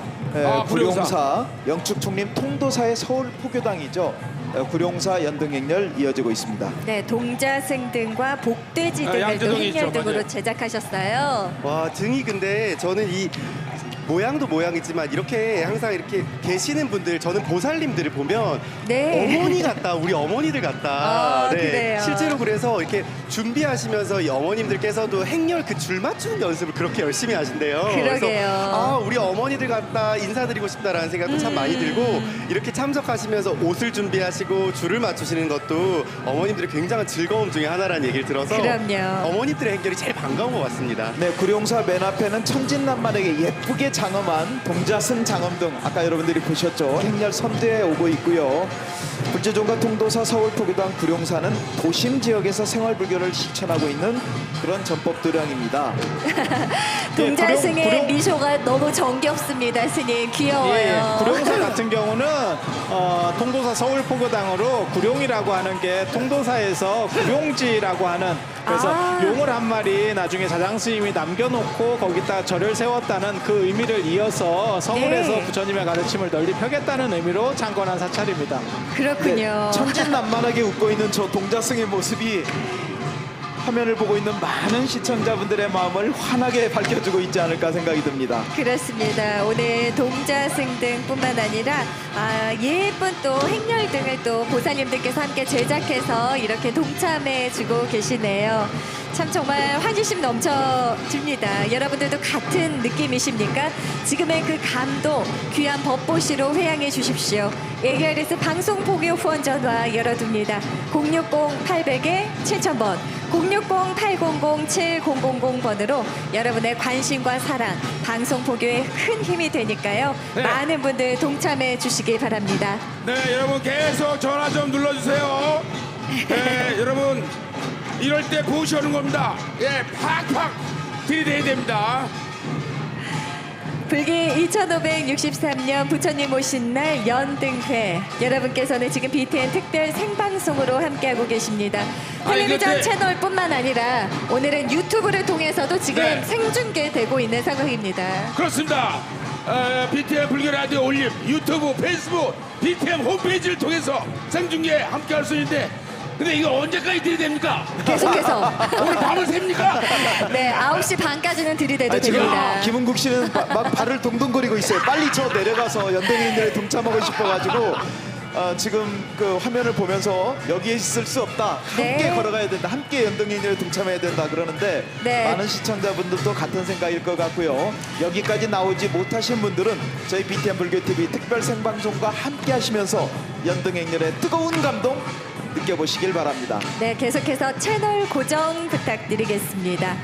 구룡사 영축총림 통도사의 서울 포교당이죠. 구룡사 연등행렬 이어지고 있습니다. 네, 동자승 등과 복돼지 등을 또 양재동이 행렬 있죠, 등으로 맞아요. 제작하셨어요. 와, 등이 근데 저는 이 모양도 모양이지만 이렇게 항상 이렇게 계시는 분들, 저는 보살님들을 보면 네. 어머니 같다, 우리 어머니들 같다. 아, 그래요. 실제로 그래서 이렇게 준비하시면서 이 어머님들께서도 행렬 그 줄 맞추는 연습을 그렇게 열심히 하신대요. 그러게요. 그래서 우리 어머니들 같다, 인사드리고 싶다라는 생각도 참 많이 들고, 이렇게 참석하시면서 옷을 준비하시고 줄을 맞추시는 것도 어머님들의 굉장한 즐거움 중에 하나라는 얘기를 들어서 그럼요. 어머님들의 행렬이 제일 반가운 것 같습니다. 네, 구룡사 맨 앞에는 천진난만하게 예쁘게 장엄한 동자승 장엄등, 아까 여러분들이 보셨죠? 행렬 선두에 오고 있고요. 불제종과 통도사, 서울포교당, 구룡사는 도심 지역에서 생활불교를 실천하고 있는 그런 전법 도량입니다. 동자승의 구룡- 미소가 너무 정겹습니다, 스님. 귀여워요. 예, 구룡사 같은 경우는 통도사 서울포교당으로 구룡이라고 하는 게 통도사에서 구룡지라고 하는, 그래서 아. 용을 한 마리 나중에 자장 스님이 남겨놓고 거기다 절을 세웠다는 그 의미를 이어서 서울에서 네. 부처님의 가르침을 널리 펴겠다는 의미로 창건한 사찰입니다. 그렇군요. 네, 천진난만하게 웃고 있는 저 동자승의 모습이 화면을 보고 있는 많은 시청자분들의 마음을 환하게 밝혀주고 있지 않을까 생각이 듭니다. 그렇습니다. 오늘 동자승 등뿐만 아니라 예쁜 또 행렬 등을 또 보살님들께서 함께 제작해서 이렇게 동참해주고 계시네요. 참 정말 환희심 넘쳐집니다. 여러분들도 같은 느낌이십니까? 지금의 그 감동 귀한 법보시로 회양해 주십시오. ARS 방송포교 후원 전화 열어둡니다. 060-800-7000번 060-800-7000번으로 여러분의 관심과 사랑 방송포교에 큰 힘이 되니까요. 네. 많은 분들 동참해 주시기 바랍니다. 네, 여러분 계속 전화 좀 눌러주세요. 네, 여러분 이럴 때 보시 오는 겁니다. 예, 팍팍 들이대야 됩니다. 불기 2563년 부처님 오신 날 연등회, 여러분께서는 지금 BTN 특별 생방송으로 함께하고 계십니다. 텔레비전 그때- 채널뿐만 아니라 오늘은 유튜브를 통해서도 지금 네. 생중계되고 있는 상황입니다. 그렇습니다. BTM 불교 라디오 올림 유튜브, 페이스북, BTM 홈페이지를 통해서 생중계 함께 할 수 있는데, 근데 이거 언제까지 들이댑니까? 계속해서 오늘 밤을 셉니까? 네, 9시 반까지는 들이대도 아, 지금 됩니다. 김은국 씨는 막 발을 동동거리고 있어요. 빨리 저 내려가서 연동인들에 동참하고 싶어가지고 지금 그 화면을 보면서 여기에 있을 수 없다. 함께 네. 걸어가야 된다. 함께 연동인들에 동참해야 된다. 그러는데 네. 많은 시청자분들도 같은 생각일 것 같고요. 여기까지 나오지 못하신 분들은 저희 BTN 불교TV 특별 생방송과 함께 하시면서 연동행렬의 뜨거운 감동 느껴보시길 바랍니다. 네, 계속해서 채널 고정 부탁드리겠습니다.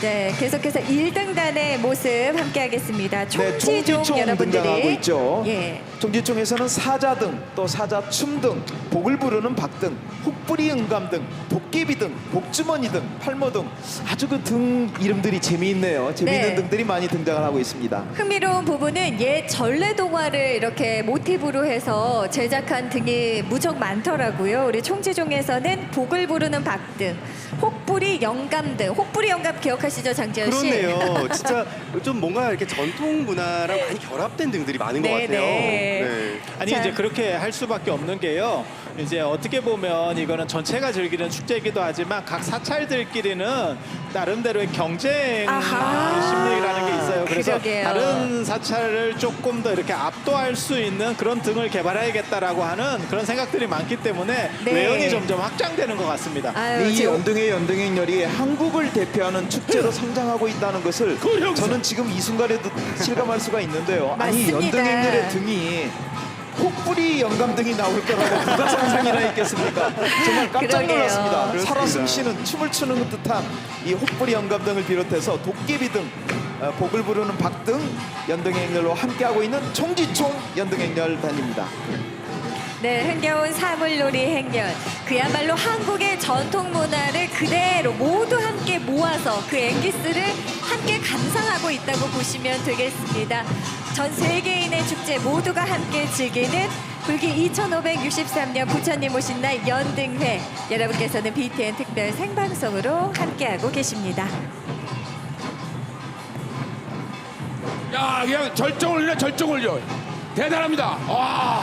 네, 계속해서 1등단의 모습 함께하겠습니다. 총지종 총지총 여러분들이 등장하고 있죠. 예, 총지총에서는 사자등, 또 사자춤등, 복을 부르는 박등, 혹부리 응감등, 도깨비등, 복주머니등, 팔모등, 아주 그 등 이름들이 재미있네요. 재미있는 네. 등들이 많이 등장을 하고 있습니다. 흥미로운 부분은 옛 전래동화를 이렇게 모티브로 해서 제작한 등이 무척 많더라고요. 우리 총지종에서는 복을 부르는 박등, 혹부리 영감등, 혹부리 영감 기억하시죠, 장지현 씨? 그렇네요. 진짜 좀 뭔가 이렇게 전통 문화랑 많이 결합된 등들이 많은 것 네, 같아요. 네. 아니 자. 이제 그렇게 할 수밖에 없는 게요. 이제 어떻게 보면 이거는 전체가 즐기는 축제이기도 하지만 각 사찰들끼리는 나름대로의 경쟁 아하. 심리라는 게 있어요. 그래서 그러게요. 다른 사찰을 조금 더 이렇게 압도할 수 있는 그런 등을 개발해야겠다라고 하는 그런 생각들이 많기 때문에 네. 외연이 점점 확장되는 것 같습니다. 아유, 이 지금 연등의 연등행렬이 한국을 대표하는 축제로 성장하고 있다는 것을 저는 지금 이 순간에도 실감할 수가 있는데요. 아니 맞습니다. 연등행렬의 등이 혹부리 영감등이 나올 거라고 누가 상상이나 했겠습니까? 정말 깜짝 그러게요. 놀랐습니다. 그렇습니다. 살아 숨쉬는 춤을 추는 듯한 이 혹부리 영감등을 비롯해서 도깨비 등, 복을 부르는 박등 연등행렬로 함께하고 있는 총지총 연등행렬 단입니다. 네, 흥겨운 사물놀이 행렬. 그야말로 한국의 전통 문화를 그대로 모두 함께 모아서 그 엑기스를 함께 감상하고 있다고 보시면 되겠습니다. 전 세계인의 축제 모두가 함께 즐기는 불기 2563년 부처님 오신 날 연등회. 여러분께서는 BTN 특별 생방송으로 함께하고 계십니다. 야, 그냥 절정 올려, 절정 올려. 대단합니다. 와,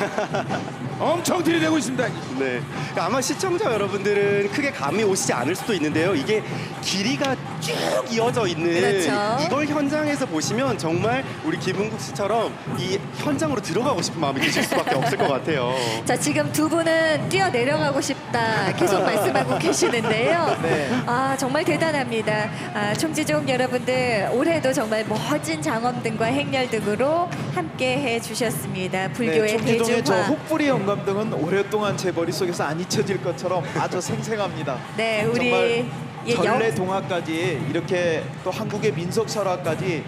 엄청 들이대고 있습니다. 네. 아마 시청자 여러분들은 크게 감이 오시지 않을 수도 있는데요. 이게 길이가 쭉 이어져 있는 그렇죠. 이걸 현장에서 보시면 정말 우리 김은국 씨처럼 이 현장으로 들어가고 싶은 마음이 드실 수밖에 없을 것 같아요. 자, 지금 두 분은 뛰어 내려가고 싶다 계속 말씀하고 계시는데요. 네. 아, 정말 대단합니다. 아, 총지종 여러분들 올해도 정말 멋진 장엄등과 행렬등으로 함께 해주셨습니다. 불교의 총지종의 저 대중화. 혹부리 영감등은 오랫동안 제 머릿속에서 안 잊혀질 것처럼 아주 생생합니다. 네, 우리 정말 예, 전래 동화까지 이렇게 또 한국의 민속 설화까지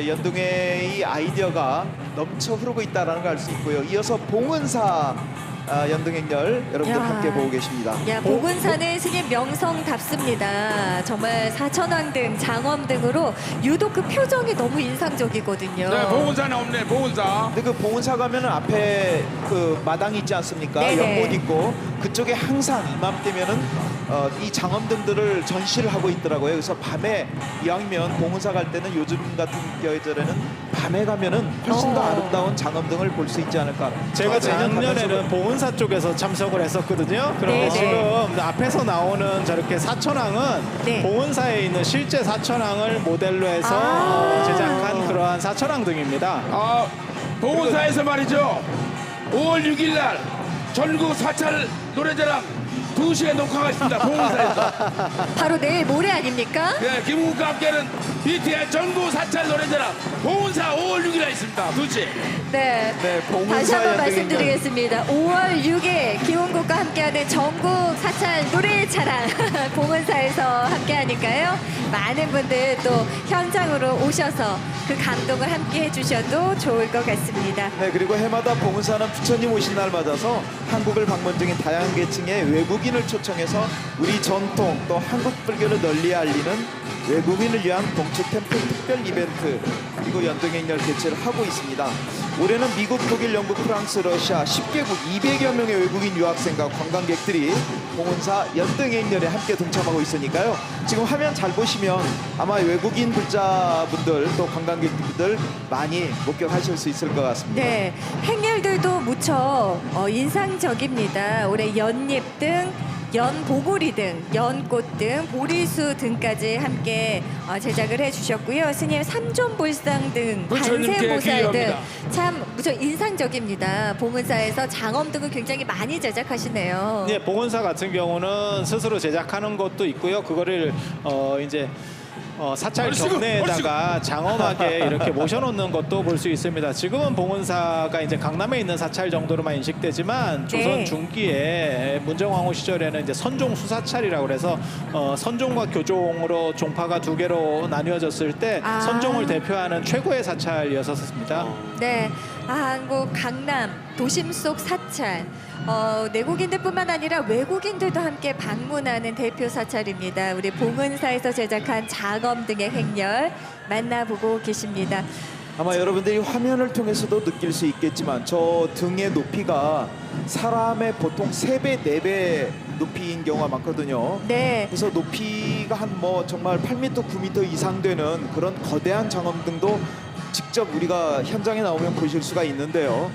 연등의 이 아이디어가 넘쳐 흐르고 있다는 걸 알 수 있고요. 이어서 봉은사 연등행렬 여러분들 야. 함께 보고 계십니다. 야, 봉은사는 스님 명성답습니다. 정말 사천왕등, 장엄등으로 유독 그 표정이 너무 인상적이거든요. 네, 봉은사는 없네. 봉은사. 근데 그 봉은사 가면은 앞에 그 마당이 있지 않습니까? 네네. 연못 있고 그쪽에 항상 이맘때면은 이 장엄등들을 전시를 하고 있더라고요. 그래서 밤에 이왕이면 봉은사 갈 때는 요즘 같은 계절에는 밤에 가면은 훨씬 더 아름다운 장엄등을 볼 수 있지 않을까. 제가 생각하면서 작년에는 봉은사 쪽에서 참석을 했었거든요. 그런데 네네. 지금 앞에서 나오는 저렇게 사천왕은 네. 봉은사에 있는 실제 사천왕을 모델로 해서 아. 제작한 그러한 사천왕 등입니다. 아, 봉은사에서 말이죠. 5월 6일 날 전국 사찰 노래자랑 2시에 녹화가 있습니다. 봉은사에서. 바로 내일 모레 아닙니까? 네, 김웅국과 함께하는 BTS 전국 사찰 노래자랑 봉은사 5월 6일에 있습니다. 2시. 네. 네, 봉은사 다시 한번 연등행렬. 말씀드리겠습니다. 5월 6일 김홍국과 함께하는 전국 사찰 노래자랑 봉은사에서 함께하니까요. 많은 분들 또 현장으로 오셔서 그 감동을 함께 해주셔도 좋을 것 같습니다. 네, 그리고 해마다 봉은사는 부처님 오신 날 맞아서 한국을 방문 중인 다양한 계층의 외국인을 초청해서 우리 전통 또 한국 불교를 널리 알리는 외국인을 위한 봉축 템플 특별 이벤트 그리고 연등행렬 개최를 하고 있습니다. 올해는 미국, 독일, 영국, 프랑스, 러시아 10개국 200여 명의 외국인 유학생과 관광객들이 봉은사 연등행렬에 함께 동참하고 있으니까요. 지금 화면 잘 보시면 아마 외국인 불자분들 또 관광객분들 많이 목격하실 수 있을 것 같습니다. 네, 행렬들도 무척 인상적입니다. 올해 연잎 등, 연보고리 등, 연꽃 등, 보리수 등까지 함께 제작을 해주셨고요. 스님 삼존불상 등, 부처님께 반세보살 등 기여합니다. 참 무척 인상적입니다. 봉은사에서 장엄 등을 굉장히 많이 제작하시네요. 네, 봉은사 같은 경우는 스스로 제작하는 것도 있고요. 그거를 이제 사찰 얼씨구, 경내에다가 장엄하게 이렇게 모셔놓는 것도 볼 수 있습니다. 지금은 봉은사가 이제 강남에 있는 사찰 정도로만 인식되지만 조선 네. 중기에 문정왕후 시절에는 이제 선종 수사찰이라고 그래서 선종과 교종으로 종파가 두 개로 나뉘어졌을 때 아. 선종을 대표하는 최고의 사찰이었었습니다. 네, 한국 강남 도심 속 사찰. 내국인들뿐만 아니라 외국인들도 함께 방문하는 대표 사찰입니다. 우리 봉은사에서 제작한 장엄 등의 행렬 만나보고 계십니다. 아마 여러분들이 화면을 통해서도 느낄 수 있겠지만 저 등의 높이가 사람의 보통 3배, 4배 높이인 경우가 많거든요. 네, 그래서 높이가 한 뭐 정말 8m, 9m 이상 되는 그런 거대한 장엄등도 직접 우리가 현장에 나오면 보실 수가 있는데요.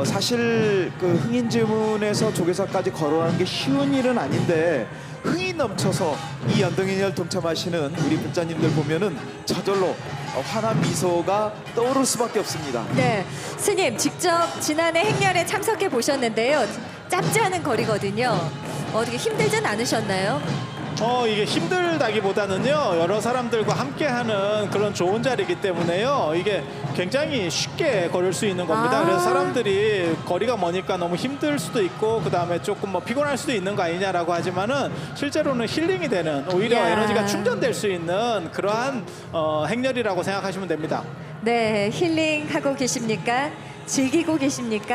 사실 그 흥인지문에서 조계사까지 걸어가는 게 쉬운 일은 아닌데 흥이 넘쳐서 이 연등행렬 동참하시는 우리 불자님들 보면은 저절로 환한 미소가 떠오를 수밖에 없습니다. 네, 스님 직접 지난해 행렬에 참석해 보셨는데요. 짧지 않은 거리거든요. 어떻게 힘들진 않으셨나요? 이게 힘들다기보다는요 여러 사람들과 함께하는 그런 좋은 자리이기 때문에요 이게 굉장히 쉽게 걸을 수 있는 겁니다. 아. 그래서 사람들이 거리가 머니까 너무 힘들 수도 있고 그 다음에 조금 뭐 피곤할 수도 있는 거 아니냐라고 하지만은 실제로는 힐링이 되는 오히려 야. 에너지가 충전될 수 있는 그러한 행렬이라고 생각하시면 됩니다. 네, 힐링하고 계십니까? 즐기고 계십니까?